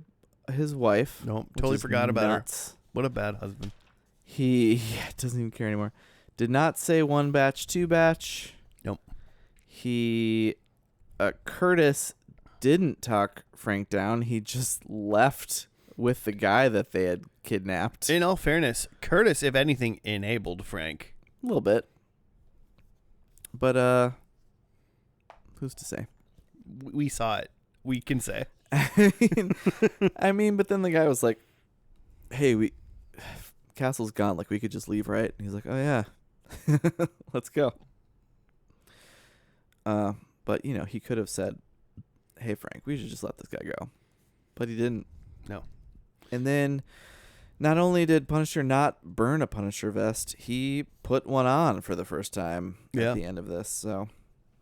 his wife. Nope, totally forgot about her. What a bad husband. He doesn't even care anymore. Did not say one batch, two batch. Nope. He, Curtis didn't talk Frank down. He just left with the guy that they had kidnapped. In all fairness, Curtis, if anything, enabled Frank. A little bit. But, who's to say? We saw it. We can say. I mean, but then the guy was like, hey, Castle's gone. Like, we could just leave, right? And he's like, oh, yeah. Let's go. But, he could have said, hey, Frank, we should just let this guy go. But he didn't. No. And then not only did Punisher not burn a Punisher vest, he put one on for the first time at the end of this. So,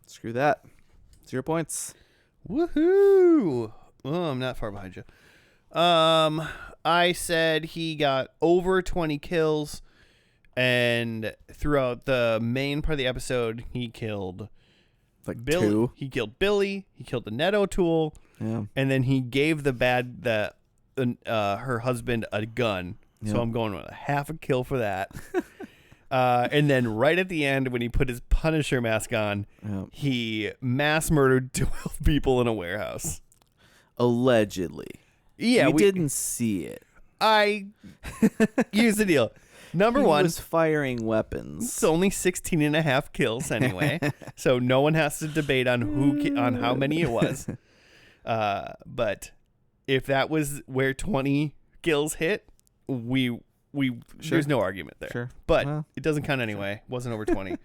screw that. 0 points. Woohoo! Oh, I'm not far behind you. I said he got over 20 kills, and throughout the main part of the episode, he killed like Billy. 2. He killed Billy. He killed the Netto tool. Yeah. And then he gave her husband a gun. Yep. So I'm going with half a kill for that. And then right at the end, when he put his Punisher mask on, he mass murdered 12 people in a warehouse. Allegedly. Yeah, we didn't see it. Here's the deal. Number he one, was firing weapons. It's only 16 and a half kills anyway, so no one has to debate on on how many it was. But if that was where 20 kills hit, we there's no argument there. Sure. But it doesn't count anyway. Wasn't over 20.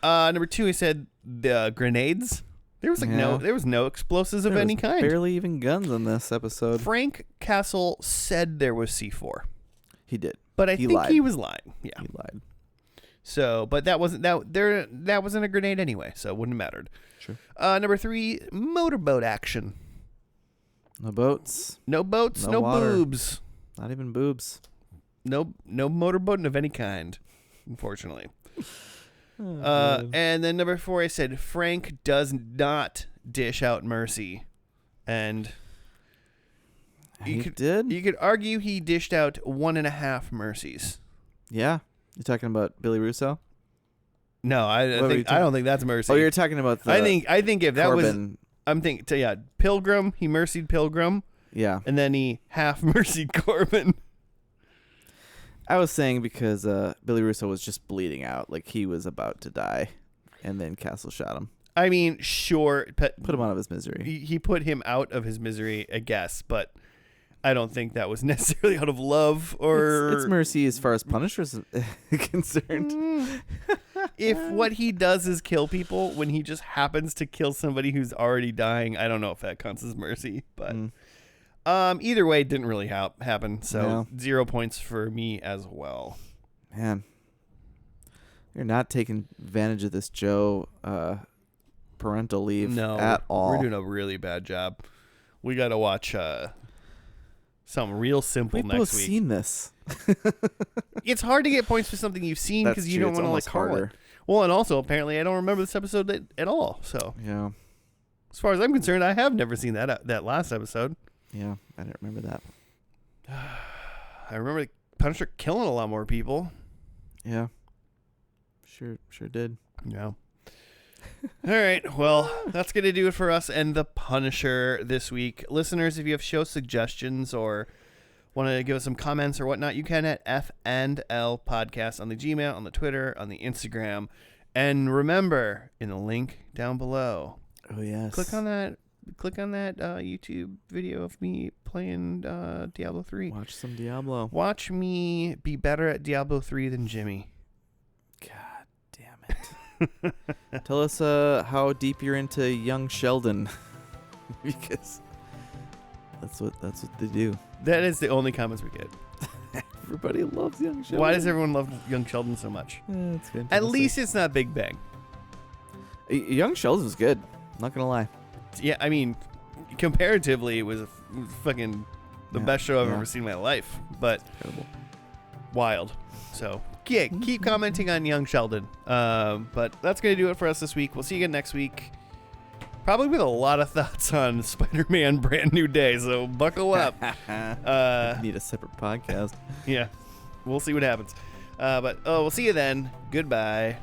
Number two, he said the grenades. There was no explosives of any kind. Barely even guns in this episode. Frank Castle said there was C4. He did. But I think lied. he was lying. Yeah. He lied. So, but that wasn't a grenade anyway, so it wouldn't have mattered. Sure. Number three, motorboat action. No boats. No boats, no water. boobs. Not even boobs. No motorboating of any kind, unfortunately. And then number four, I said Frank does not dish out mercy. And he did? You could argue he dished out 1.5 mercies. Yeah. You talking about Billy Russo? No, I don't think that's mercy. Oh, you're talking about the I think if that Corbin. I'm thinking Pilgrim, he mercied Pilgrim. Yeah. And then he half mercied Corbin. I was saying because Billy Russo was just bleeding out, like he was about to die, and then Castle shot him. I mean, sure. Put him out of his misery. He put him out of his misery, I guess, but I don't think that was necessarily out of love or... It's mercy as far as Punisher's concerned. If what he does is kill people when he just happens to kill somebody who's already dying, I don't know if that counts as mercy, but either way, it didn't really happen. So 0 points for me as well. Man, you're not taking advantage of this Joe parental leave at all. We're doing a really bad job. We got to watch something real simple next week. We've both seen this. It's hard to get points for something you've seen because you don't want to like call it. Well, and also apparently I don't remember this episode at all. So yeah, as far as I'm concerned, I have never seen that last episode. Yeah, I don't remember that. I remember Punisher killing a lot more people. Yeah, sure did. Yeah. All right. Well, that's going to do it for us and the Punisher this week. Listeners, if you have show suggestions or want to give us some comments or whatnot, you can at F&L Podcast on the Gmail, on the Twitter, on the Instagram. And remember, in the link down below. Oh, yes. Click on that YouTube video of me playing Diablo 3. Watch some Diablo. Watch me be better at Diablo 3 than Jimmy. God damn it. Tell us how deep you're into young Sheldon, because that's what they do. That is the only comments we get. Everybody loves young Sheldon. Why does everyone love young Sheldon so much? It's fantastic. At least it's not Big Bang. Young Sheldon was good. Not gonna lie. Yeah, I mean, comparatively, it was fucking the best show I've ever seen in my life. But incredible. Wild. So yeah, keep commenting on young Sheldon. But that's gonna do it for us this week. We'll see you again next week. Probably with a lot of thoughts on Spider-Man Brand New Day, so buckle up. Need a separate podcast. Yeah, we'll see what happens. But we'll see you then. Goodbye.